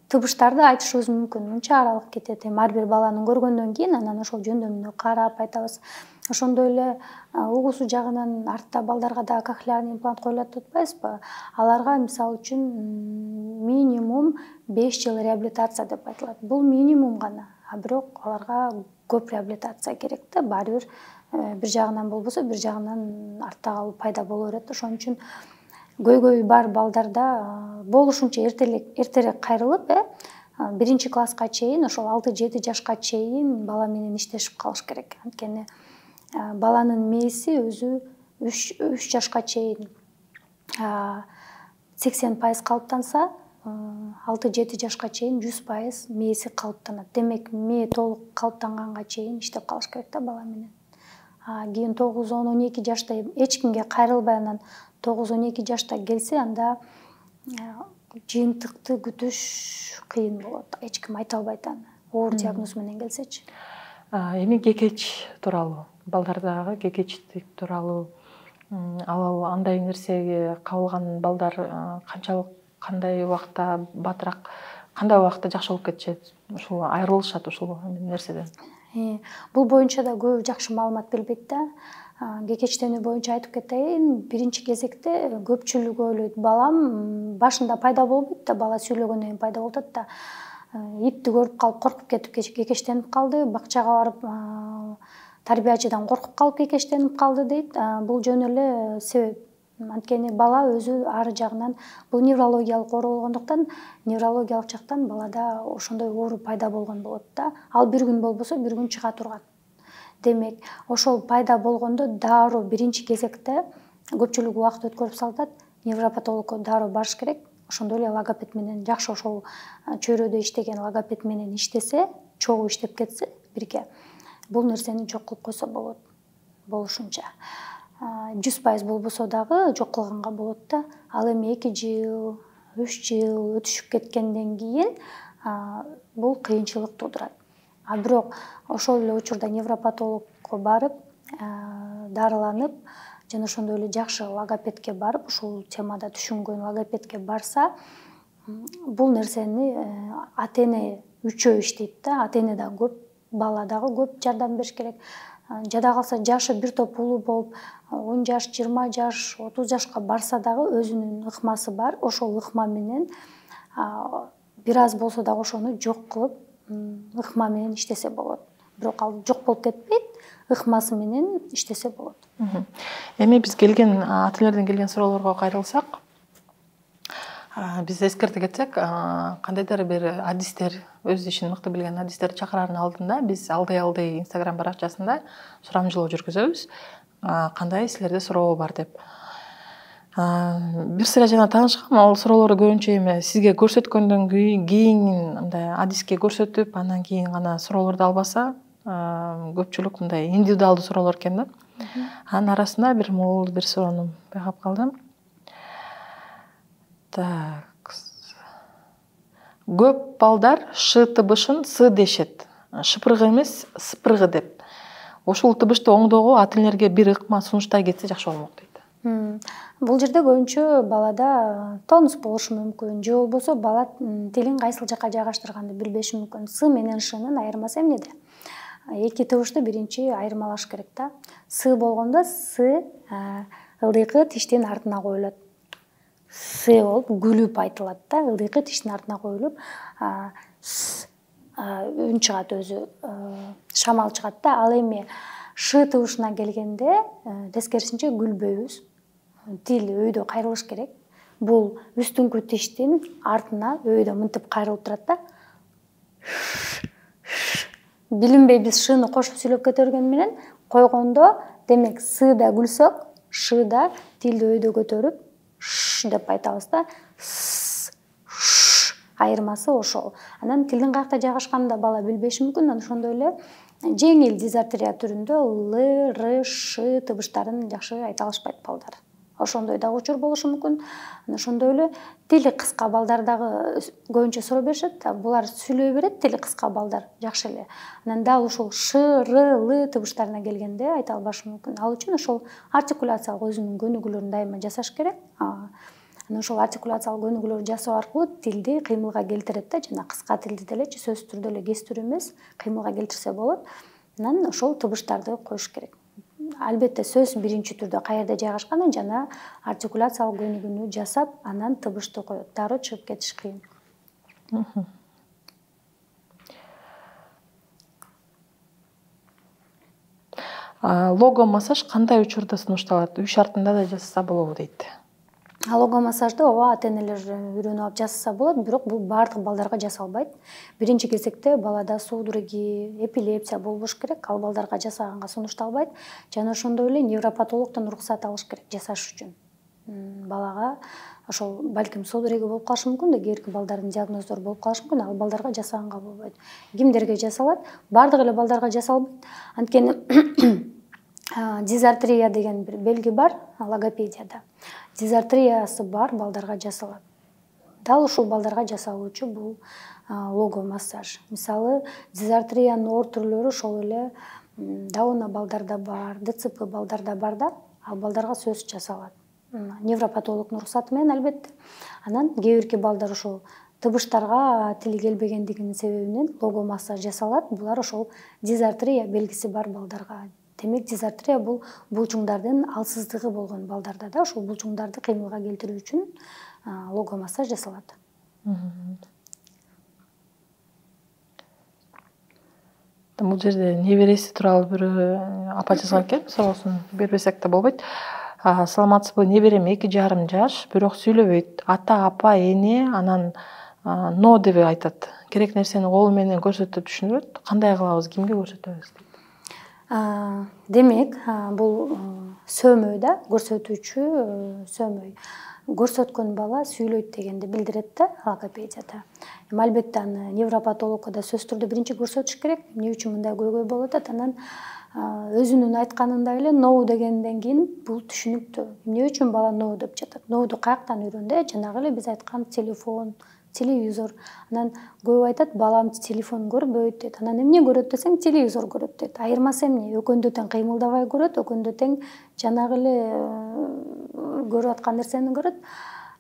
Табыштарды айтышыбыз мүмкүн, мынча аралык кетет. Эми ар бир баланы көргөндөн кийин анан ошол жөндөмүнө карап айтабыз. Ошондой эле угуусу жагынан артта балдарга да кохлеарный имплант коюлат деп атпайбызбы? Аларга мисалы үчүн минимум 5 жыл реабилитация деп айтылат. Бул минимум гана. Бирок аларга көп реабилитация керек да. Баары бир бир жагынан болбосо, бир жагынан артта калуу пайда боло берет. Ошон үчүн көйгөйү бар балдарда болушунча эртерээк кайрылып, 1-класска чейин, ошол 6-7 жашка чейин бала менен иштешип калыш керек. Анткени баланын мээси өзү 3 жашка чейин 80% калыптанса, 6-7 жашка чейин 100% мээси калыптанат. Демек, мээ толук калыптанганга чейин иштеп калыш керек да бала менен. Кийин 9, 10, 12 жашта эч кимге кайрылбай анан 9-12 жашта келсе, анда жыйынтыкты күтүш кыйын болот. Эч ким айта албайт аны. Оор диагноз менен келсечи. Эми кекеч тууралуу, балдардагы кекечтик тууралуу, ал андай нерсеге кабылган балдар канчалык, кандай убакта батыраак, кандай убакта жакшы болуп кетишет, ушул айрылышат ушул нерседен. Бул боюнча да көп жакшы маалымат берилбейт да. Кекечтенүү боюнча айтып кетейин, биринчи кезекте көпчүлүгү ойлойт, балам башында пайда болбойт да, бала сүйлөгөндөн кийин пайда болот да. Ипти көрүп калып коркуп кетип кекештенип калды, бакчага барып тарбиячыдан коркуп калып кекештенип калды дейт. Бул жөн эле себеп. Анткени бала өзү ар жагынан бул неврологиялык оору болгондуктан, неврологиялык жактан балада ошондой оору пайда болгон болот да. Ал бир күн болбосо бир күн чыга турган. Демек, ошол пайда болгондо дароо биринчи кезекте көпчүлүк убакыт өткөрүп салат, невропатологко дароо барыш керек. Ошондой эле логопед менен жакшы ошол чөйрөдө иштеген логопед менен иштесе, чогуу иштеп кетсе бирге, бул нерсени жок кылып койсо болот. Болушунча 100% болбосо дагы жок кылганга болот да. Ал эми 2 жыл, 3 жыл өтүшүп кеткенден кийин бул кыйынчылык туудурат. Бирок ошол эле учурда невропатологко барып, дарыланып, жана ошондой эле жакшы логопедке барып, ушул темада түшүнгөн логопедке барса, бул нерсени ата-эне үчөө иштейт да. Ата-эне да көп, бала дагы көп жардам бериш керек. Жада калса жашы бир топ улуу болуп, 10 жаш, 20 жаш, 30 жашка барса дагы өзүнүн ыкмасы бар. Ошол ыкма менен бир аз болсо дагы ошону жок кылып, ыкма менен иштесе болот. Бирок ал жок болуп кетпейт, ыкмасы менен иштесе болот. Эми биз келген ата-энелерден келген суроолорго кайрылсак, биз эскерте кетсек, кандайдыр бир адистер, өз ишин мыкты билген адистер чакыраардын алдында биз алдай Instagram баракчасында сурамжылоо жүргүзөбүз. Кандай силерде суроо бар деп. Бир сыйра жана таанышкам, ал суроолорду көбүнчө эми сизге көрсөткөндөн кийин мындай адиске көрсөтүп, андан кийин гана суроолорду албаса, көпчүлүк мындай индивидуалдуу суроолор экен да. Анын арасында бир могул бир суроону байкап калдым. Так. Көп балдар ш табышын с дешет. Шыпыргы эмес, сыпыргы деп. Ошол табышты оңдоого ата-энелерге бир ыкма сунуштай кетсе жакшы болмок дейт. Бул жерде көбүнчө балада тонус болушу мүмкүн, же болбосо бала тилин кайсыл жакка жайгаштырганды билбеши мүмкүн. С менен шнын айырмасы эмнеде? Эки табышты биринчи айырмалаш керек да. С болгондо с ылдыйкы тиштин артына коюлат. С болуп күлүп айтылат да, ылдыйкы тиштин артына коюлуп, үн чыгат өзү, шамал чыгат да. Ал эми ш табышына келгенде тескерисинче күлбөйбүз. Тил өйдө кайрылыш керек. Бул үстүңкү тиштин артына өйдө мынтип кайрылып турат да. Билинбей биз шыны кошуп сүйлөп кетергөн менен койгондо, демек с да күлсөк, ш да тилди өйдө көтөрүп ш деп айтабыз да. Айырмасы ошол. Анан тилдин каякта жайгашканын да бала билбеши мүмкүн. Ошондой эле жеңил дизартрия түрүндө л, р, ш табыштарын жакшы айта алышпайт балдар. Ошондой дагы учур болушу мүмкүн. Ошондой эле тили кыска балдар дагы көбүнчө суроо беришет. Булар сүйлөй берет, тили кыска балдар жакшы эле. Анан дал ушул ш, р, л табыштарына келгенде айта албашы мүмкүн. Ал үчүн ошол артикуляциялык өзүнүн көнүгүүлөрүн дайыма жасаш керек. Анан ошол артикуляциялык көнүгүүлөрдү жасоо аркылуу тилди кыймылга келтирет да, жана кыска тилди делечи сөзсүз түрдө эле кестирүү эмес, кыймылга келтирсе болот. Анан ошол табыштарды коюш керек. Албетте сөз биринчи түрдө каерде жайгашканын жана артикуляциялык көнүгүүнү жасап, анан табышты коет. Дароо чыгып кетиш кыйын. Логомассаж кандай учурда сунушталат? Үй шартында да жасаса болобу дейт. Логомассажды ооба ата-энелер үйрөнүп алып жасаса болот, бирок бул баардык балдарга жасалбайт. Биринчи кезекте балада судороги, эпилепсия болбош керек, ал балдарга жасаганга сунушталбайт. Жана ошондой эле невропатологдон уруксат алыш керек жасаш үчүн. Балага ошол балким судороги болуп калышы мүмкүн да, кээинки балдардын диагноздору болуп калышы мүмкүн, ал балдарга жасаганга болбойт. Кимдерге жасалат? Баардык эле балдарга жасалбайт. Анткени дизартрия деген бир белги бар логопедияда. дизартриясы бар балдарга жасалат. Дал ушул балдарга жасалуучу бул лого массаж. Мисалы, дизартриянын оор түрлөрү ошол эле Дауна балдарда бар, ДЦП балдарда бар да, ал балдарга сөз жасалат. Невропатологдун уруксаты менен албетте. Анан кээ бирки балдар ошол тыбыштарга тили келбегендигинин себебинен лого массаж жасалат. Булар ошол дизартрия белгиси бар балдарга. Демек, дизартрия бул булчуңдардын алсыздыгы болгон балдарда да, ошол булчуңдарды кыймылга келтирүү үчүн лого массаж жасалат. Бул жерде небереси тууралуу бирөө апа жазган экен, суроосун бербесек да болбойт. Саламатсызбы, неберем 2,5 жаш, бирок сүйлөбөйт. Ата, апа, эне, анан но деп айтат. Керек нерсени колу менен көрсөтүп түшүнбөйт. Кандай кылабыз, кимге көрсөтөбүз дейт. Демек, бул сөөмөй да, көрсөтүүчү сөөмөй. Көрсөткөн бала сүйлөйт дегенди билдирет да логопедияда. Албетте аны невропатологда сөз түрдө биринчи көрсөтүш керек. Эмне үчүн мындай көйгөй болуп атат? Анан өзүнүн айтканындай эле ноу дегенден кийин бул түшүнүктүү. Эмне үчүн бала ноу деп жатат? Ноуду каяктан үйрөндү? Жанагы эле биз айткан телефон, телевизор. Анан көп айтат, балам телефон көрбөйт дейт. Анан эмне көрөт десең, телевизор көрөт дейт. Айырмасы эмне? Өкөндө тең кыймылдабай көрөт, өкөндө тең жанагы эле көрүп аткан нерсени көрөт.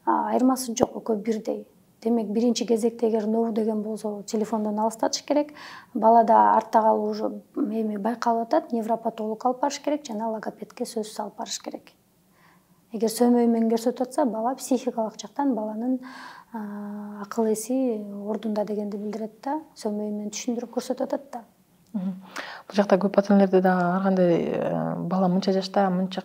Айырмасы жок, экөө бирдей. Демек, биринчи кезекте эгер ноу деген болсо, телефондон алыстатыш керек. Балада артта калуу уже эми байкалып атат, невропатолог алып барыш керек, жана логопедке сөз алып барыш керек. Эгер сөөмөй менен көрсөтүп атса, бала психикалык жактан баланын акыл эси ордунда дегенди билдирет да, сөөмөй менен түшүндүрүп көрсөтүп атат да. Бул жакта көп ата энелерде да ар кандай бала мынча жашта мынча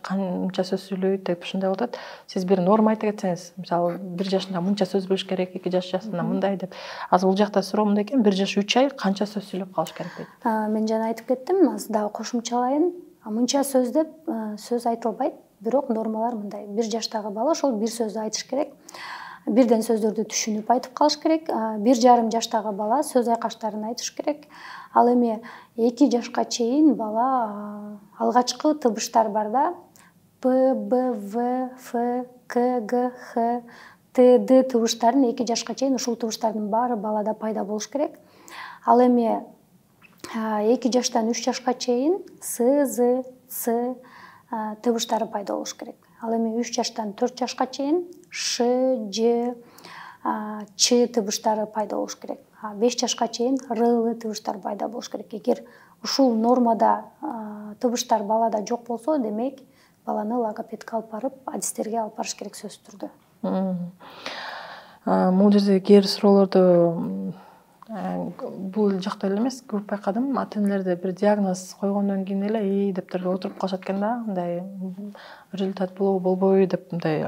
сөз сүйлөйт деп ушундай болуп атат. Сиз бир норма айта кетсеңиз, мисалы 1 жашында мынча сөз билиш керек, 2 жаш жасында мындай деп. Азыр бул жакта суроо мындай экен, 1 жаш 3 ай канча сөз сүйлөп калыш керек дейт. Мен жана айтып кеттим, азыр дагы кошумчалайын. Мынча сөз деп сөз айтылбайт, бирок нормалар мындай. 1 жаштагы бала ошол 1 сөздү айтыш керек. Бирден сөздөрдү түшүнүп айтып калыш керек. 1,5 жаштагы бала сөз айкаштарын айтыш керек. Ал эми 2 жашка чейин бала алгачкы тыбыштар бар да. П, Б, В, Ф, К, Г, Х, Т, Д тыбыштарын 2 жашка чейин ушул тыбыштардын баары балада пайда болуш керек. Ал эми 2 жаштан 3 жашка чейин С, З, Ц тыбыштары пайда болуш керек. Ал эми 3 жаштан 4 жашка чейин Ш, Ж, Ч тыбыштары пайда болуш керек. 5 жашка чейин Р тыбыштар пайда болуш керек. Эгер ушул нормада тыбыштар балада жок болсо, демек баланы логопедке алып барып, адистерге алып барыш керек сөз түрдө. Бул жерде кээ бир суроолорду бул жакта эле эмес, көп байкадым. Ата энелерде бир диагноз койгондон кийин эле деп отуруп калышат экен да, мындай результат болобу болбойбу деп мындай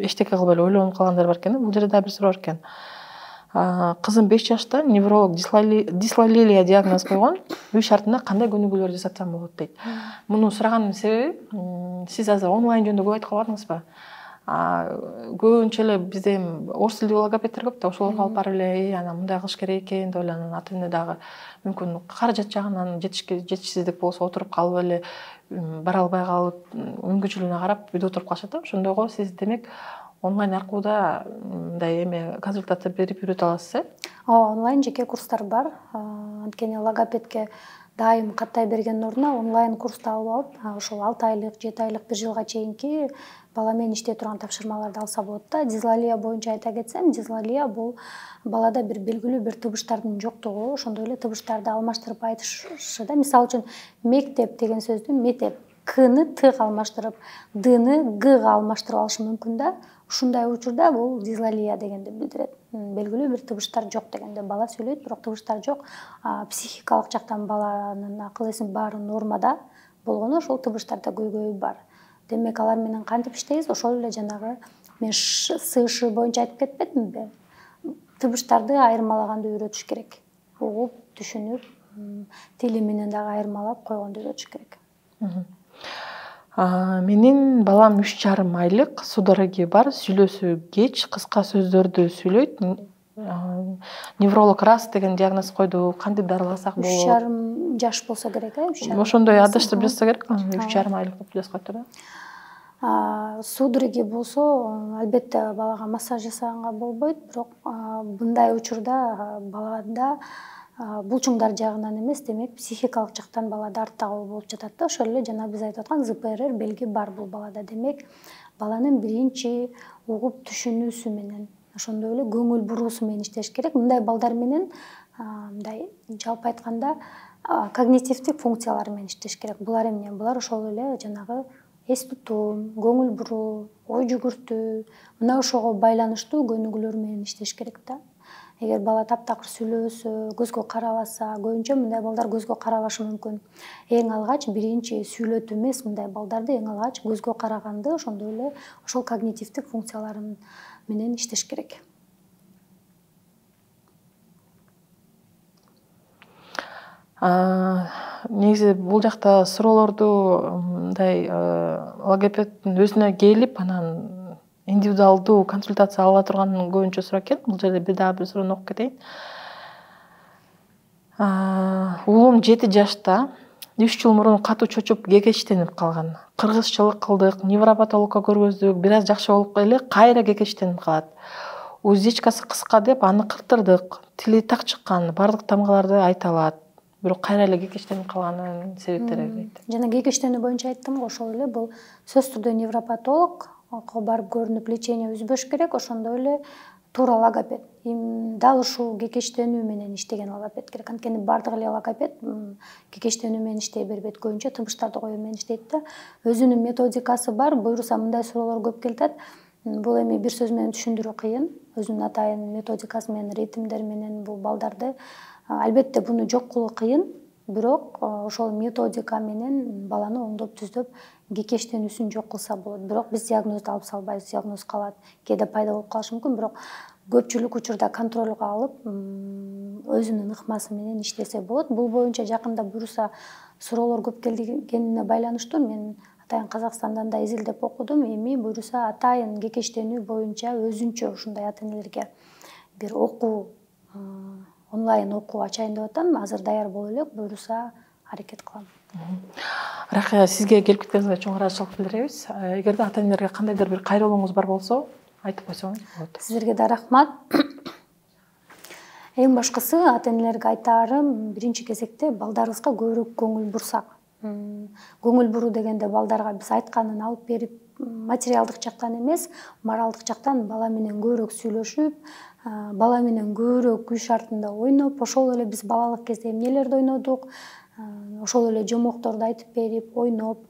эчтеке кылбай эле ойлонуп калгандар бар экен. Бул жерде да бир суроо экен. Кызым 5 жашта, невролог дислалелия диагноз койгон. Үй шартында кандай көнүгүүлөр жасатсам болот дейт. Муну сураганымдын себеби, сиз азыр онлайн жөнүндө көп айтып калбадыңызбы? Көбүнчө эле бизде орус тилдүү логопеддер көп да, ошолорго алып барып эле, анан мындай кылыш керек экен деп ойлонот. Ата эне дагы мүмкүн каражат жагынан жетишсиздик болсо отуруп калып эле, бара албай калып, мүмкүнчүлүгүнө карап үйдө отуруп калышат да. Ошондойго сиз демек онлайн аркылуу да мындай эме консультация берип үйрөтө аласыз, э? Онлайн жеке курстар бар. Анткени логопедке дайым каттай бергендин ордуна онлайн курсту алып алып, ошол 6 айлык, 7 айлык, 1 жылга чейинки бала менен иштей турган тапшырмаларды алса болот да. Дизлалия боюнча айта кетсем, дизлалия бул балада бир белгилүү бир тыбыштардын жоктугу, ошондой эле тыбыштарды алмаштырып айтышы да. Мисалы үчүн мектеп деген сөздү мектеп, К-ны Т-га алмаштырып, Д-ны Г-га алмаштырып алышы мүмкүн да. Ушундай учурда бул дизлалия дегенди билдирет. Белгилүү бир тыбыштар жок дегенде, бала сүйлөйт, бирок тыбыштар жок. Психикалык жактан баланын акыл эсинин баары нормада болгону, ошол тыбыштарда көйгөй бар. Демек, алар менен кантип иштейбиз? Ошол эле жанагы мен СШ боюнча айтып кетпедимби? Тыбыштарды айырмалаганды үйрөтүш керек. Угуп, түшүнүп, тили менен дагы айырмалап койгонду үйрөтүш керек. Менин балам 3,5 айлык, судороги бар, сүйлөсү кеч, кыска сөздөрдү сүйлөйт. Невролог раз деген диагноз койду. Кантип дарыласак болот? 3,5 жаш болсо керек, 3,5. Ошондой адаштырып жазса керек, 3,5 айлык деп жазып коет да. судороги болсо албетте балага массаж жасаганга болбойт, бирок мындай учурда балада булчуңдар жагынан эмес, демек психикалык жактан балада арттагуу болуп жатат да. Ошол эле жана биз айтып аткан ЗПР белги бар бул балада. Демек баланын биринчи угуп түшүнүүсү менен, ошондой эле көңүл буруусу менен иштеш керек. Мындай балдар менен мындай жалпы айтканда когнитивдик функциялар менен иштеш керек. Булар эмне? Булар ошол эле жанагы эс тутуу, көңүл буруу, ой жүгүртүү, мына ошого байланыштуу көнүгүүлөр менен иштеш керек да. Эгер бала таптакыр сүйлөбөсө, көзгө карабаса, көбүнчө мындай балдар көзгө карабашы мүмкүн. Эң алгач биринчи сүйлөтүү эмес, мындай балдарды эң алгач көзгө караганды, ошондой эле ошол когнитивдик функцияларын менен иштеш керек. Негизи бул жакта суроолорду мындай логопедтин өзүнө келип, анан индивидуалдуу консультация ала турганын көбүнчө сурап экен. Бул жерде дагы бир суроону окуп кетейин. Уулум 7 жашта 3 жыл мурун катуу чочуп кекечтенип калган. Кыргызчылык кылдык, невропатологко көргөздүк, бир аз жакшы болуп эле кайра кекечтенип калат. Уздечкасы кыска деп аны кыртырдык. Тили так чыккан, бардык тамгаларды айта алат. Бирок кайра эле кекечтенип калганын себептери дейт. Жана кекечтенүү боюнча айттым го, ошол эле бул сөзсүз түрдө невропатолог барып көрүнүп лечение үзбөш керек, ошондой эле туура логопед. Дал ушул кекечтенүү менен иштеген логопед керек. Анткени бардык эле логопед кекечтенүү менен иштей бербейт, көбүнчө тынчтарды коюу менен иштейт да. Өзүнүн методикасы бар, буюрса мындай суроолор көп келет. Бул эми бир сөз менен түшүндүрүү кыйын. Өзүнүн атайын методикасы менен, ритмдер менен бул балдарды албетте буну жок кылуу кыйын, бирок ошол методика менен баланы оңдоп түздөп кекештенүүсүн жок кылса болот. Бирок биз диагнозду алып салбайбыз, диагноз калат. Кээде пайда болуп калышы мүмкүн, бирок көпчүлүк учурда контролго алып, өзүнүн ыкмасы менен иштесе болот. Бул боюнча жакында буюрса суроолор көп келгенине байланыштуу мен атайын Казакстандан да изилдеп окудум. Эми буюрса атайын кекештенүү боюнча өзүнчө ушундай ата-энелерге бир окуу, онлайн окуу ачайын деп атам. Азыр даяр боло элек, буюрса аракет кылам. Рахия, сизге келип кеткениңизге чоң ыраазычылык билдиребиз. Эгерде ата-энелерге кандайдыр бир кайрылууңуз бар болсо, айтып койсоңуз болот. Сиздерге да рахмат. Эң башкысы ата-энелерге айтаарым, биринчи кезекте балдарыбызга көбүрөөк көңүл бурсак. Көңүл буруу дегенде балдарга биз айтканын алып берип, материалдык жактан эмес, моралдык жактан бала менен көбүрөөк сүйлөшүп, бала менен көбүрөөк үй шартында ойноп, ошол эле биз балалык кезде эмнелерди ойнодук, ошол эле жомокторду айтып берип, ойноп,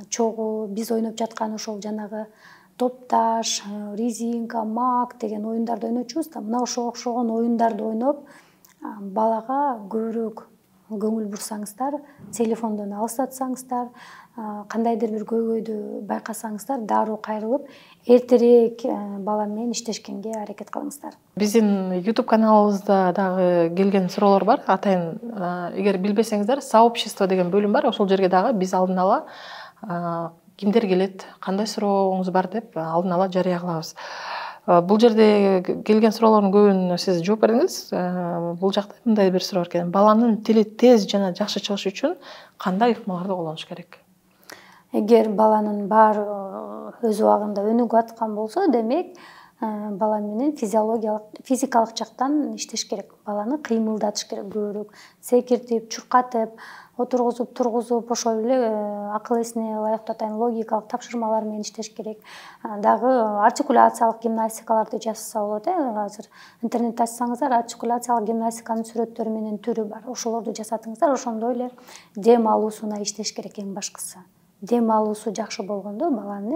чогуу биз ойноп жаткан ошол жанагы топташ, резинка, мак деген оюндарды ойночубуз да. Мына ошого окшогон оюндарды ойноп, балага көбүрөөк көңүл бурсаңыздар, телефондон алыстатсаңыздар, кандайдыр бир көйгөйдү байкасаңыздар, дароо кайрылып, эртерээк бала менен иштешкенге аракет кылыңыздар. Биздин YouTube каналыбызда дагы келген суроолор бар. Атайын, эгер билбесеңиздер, сообщество деген бөлүм бар. Ошол жерге дагы биз алдын ала кимдер келет, кандай сурооңуз бар деп алдын ала жарыя кылабыз. Бул жерде келген суроолордун көбүнө сиз жооп бердиңиз. Бул жакта мындай бир суроо бар экен. Баланын тили тез жана жакшы чыгышы үчүн кандай ыкмаларды колдонуш керек? Эгер баланын баары өз убагында өнүгүп аткан болсо, демек бала менен физикалык жактан иштеш керек. Баланы кыймылдатыш керек көбүрөөк. Секиртип, чуркатып, отургузуп, тургузуп, ошол эле акыл эсине ылайыктуу атайын логикалык тапшырмалар менен иштеш керек. Дагы артикуляциялык гимнастикаларды жасаса болот. Азыр интернетте ачсаңыздар, артикуляциялык гимнастиканын сүрөттөрү менен түрү бар. Ошолорду жасатыңыздар. Ошондой эле дем алуусуна иштеш керек эң башкысы. Дем алуусу жакшы болгондо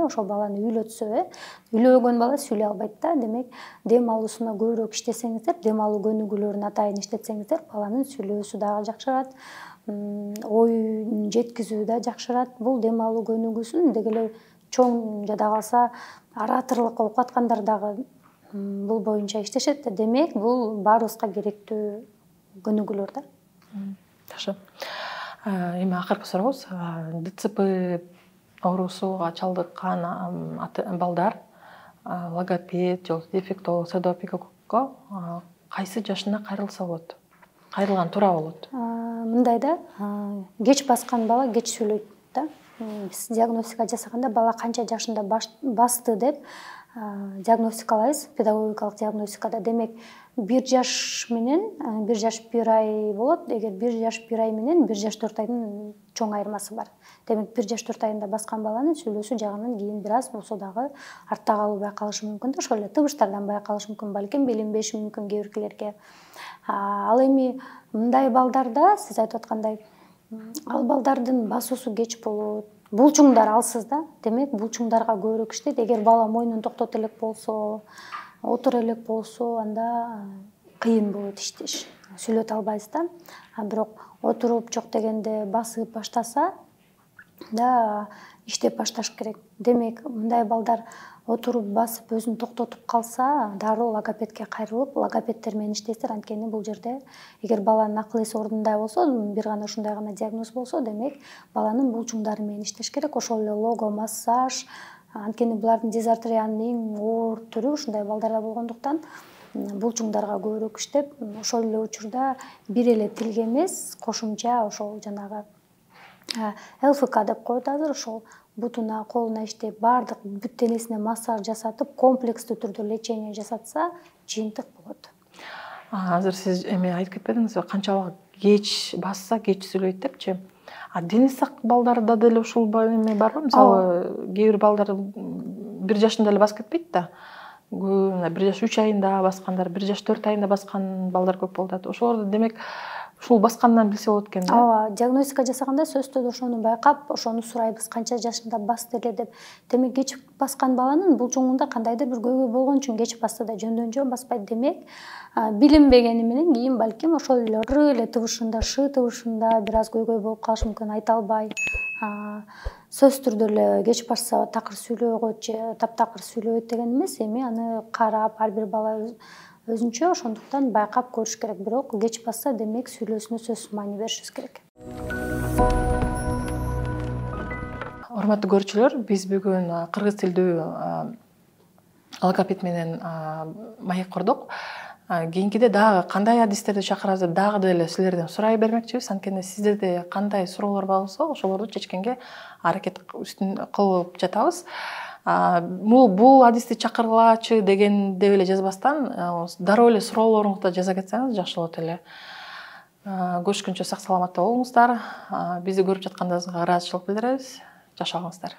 ошол баланы үйлөтсө, үйлөбөгөн бала сүйлөй албайт да. Демек, дем алуусуна көбүрөөк иштесеңиздер, дем алуу көнүгүүлөрүн атайын иштетсеңиздер, баланын сүйлөөсү дагы жакшырат, оюн жеткизүү да жакшырат. Бул дем алуу көнүгүүсүн деги эле чоң жада калса ораторлук окуп аткандар дагы бул боюнча иштешет. Демек, бул баарыбызга керектүү көнүгүүлөр да. Жакшы. Эми акыркы сурообуз. ДЦП оорусуга чалдыккан балдар логопед, дефектолог, педагогко кайсы жашына кайрылса болот? Кайрылган туура болот? Мындай да, кеч баскан бала кеч сүйлөйт да. биз диагностика жасаганда бала канча жашында басты деп диагностикалайбыз педагогикалык диагностикада. Демек 1 жаш менен 1 жаш 1 ай болот. Эгер 1 жаш 1 ай менен 1 жаш 4 айдын чоң айырмасы бар. Демек 1 жаш 4 айында баскан баланын сүйлөөсү жагынан кийин бир аз болсо дагы артта калуу байкалышы мүмкүн да, ошол эле табыштардан байкалышы мүмкүн, балким билинбеши мүмкүн кээ биркилерге. Ал эми мындай балдарда сиз айтып аткандай ал балдардын басуусу кеч болот. Булчуңдар алсыз да. Демек булчуңдарга көбүрөөк иштейт. Эгер бала мойнун токтото элек болсо, отура элек болсо, анда кыйын болот иштеш. Сүйлөтө албайбыз да. Бирок отуруп жок дегенде басып баштаса да иштеп башташ керек. Демек мындай балдар отуруп басып өзүн токтотуп калса, дароо логопедке кайрылып, логопедтер менен иштейсиздер. Анткени бул жерде эгер баланын акыл эси ордунда болсо, бир гана ушундай гана диагноз болсо, демек баланын булчуңдары менен иштеш керек. Ошол эле лого массаж, анткени булардын дизартриянын эң оор түрү ушундай балдарда болгондуктан булчуңдарга көбүрөөк иштеп, ошол эле учурда бир эле тилге эмес, кошумча ошол жанагы ЛФК деп коет азыр, ошол бутуна, колуна иштеп, баардык бүт денесине массаж жасатып, комплекстүү түрдө лечение жасатса, жыйынтык болот. Азыр сиз эме айтып кетпедиңизби, канчалык кеч басса, кеч сүйлөйт депчи. Дени сак балдарда деле ушул эме барбы? Мисалы, кээ бир балдар 1 жашында эле басып кетпейт да. 1 жаш 3 айында баскандар, 1 жаш 4 айында баскан балдар көп болуп атат. Ошолорду демек ушул баскандан билсе болот экен да. Ооба, диагностика жасаганда сөзсүз түрдө ошону байкап, ошону сурайбыз, канча жашында басты эле деп. Демек кеч баскан баланын булчуңунда кандайдыр бир көйгөй болгон үчүн кеч басты да, жөндөн жөн баспайт. Демек билинбегени менен кийин балким ошол эле р эле табышында, ш табышында бир аз көйгөй болуп калышы мүмкүн, айта албай. Сөзсүз түрдө эле кеч басса такыр сүйлөөгө же таптакыр сүйлөбөйт деген эмес, эми аны карап ар бир бала өзүнчө, ошондуктан байкап көрүш керек. Бирок кеч басса, демек сүйлөөсүнө сөзсүз маани беришибиз керек. Урматтуу көрүүчүлөр, биз бүгүн кыргыз тилдүү логопед менен маек курдук. Кийинкиде дагы кандай адистерди чакырабыз деп дагы деле силерден сурай бермекчибиз. Анткени сиздерде кандай суроолор болсо, ошолорду чечкенге аракет кылып жатабыз. Бул адисти чакыргылачы деген деп эле жазбастан, дароо эле суроолоруңузду жаза кетсеңиз жакшы болот эле. Көрүшкөнчө сак саламатта болуңуздар. Бизди көрүп жаткандарыңызга ыраазычылык билдиребиз. Жакшы болуңуздар.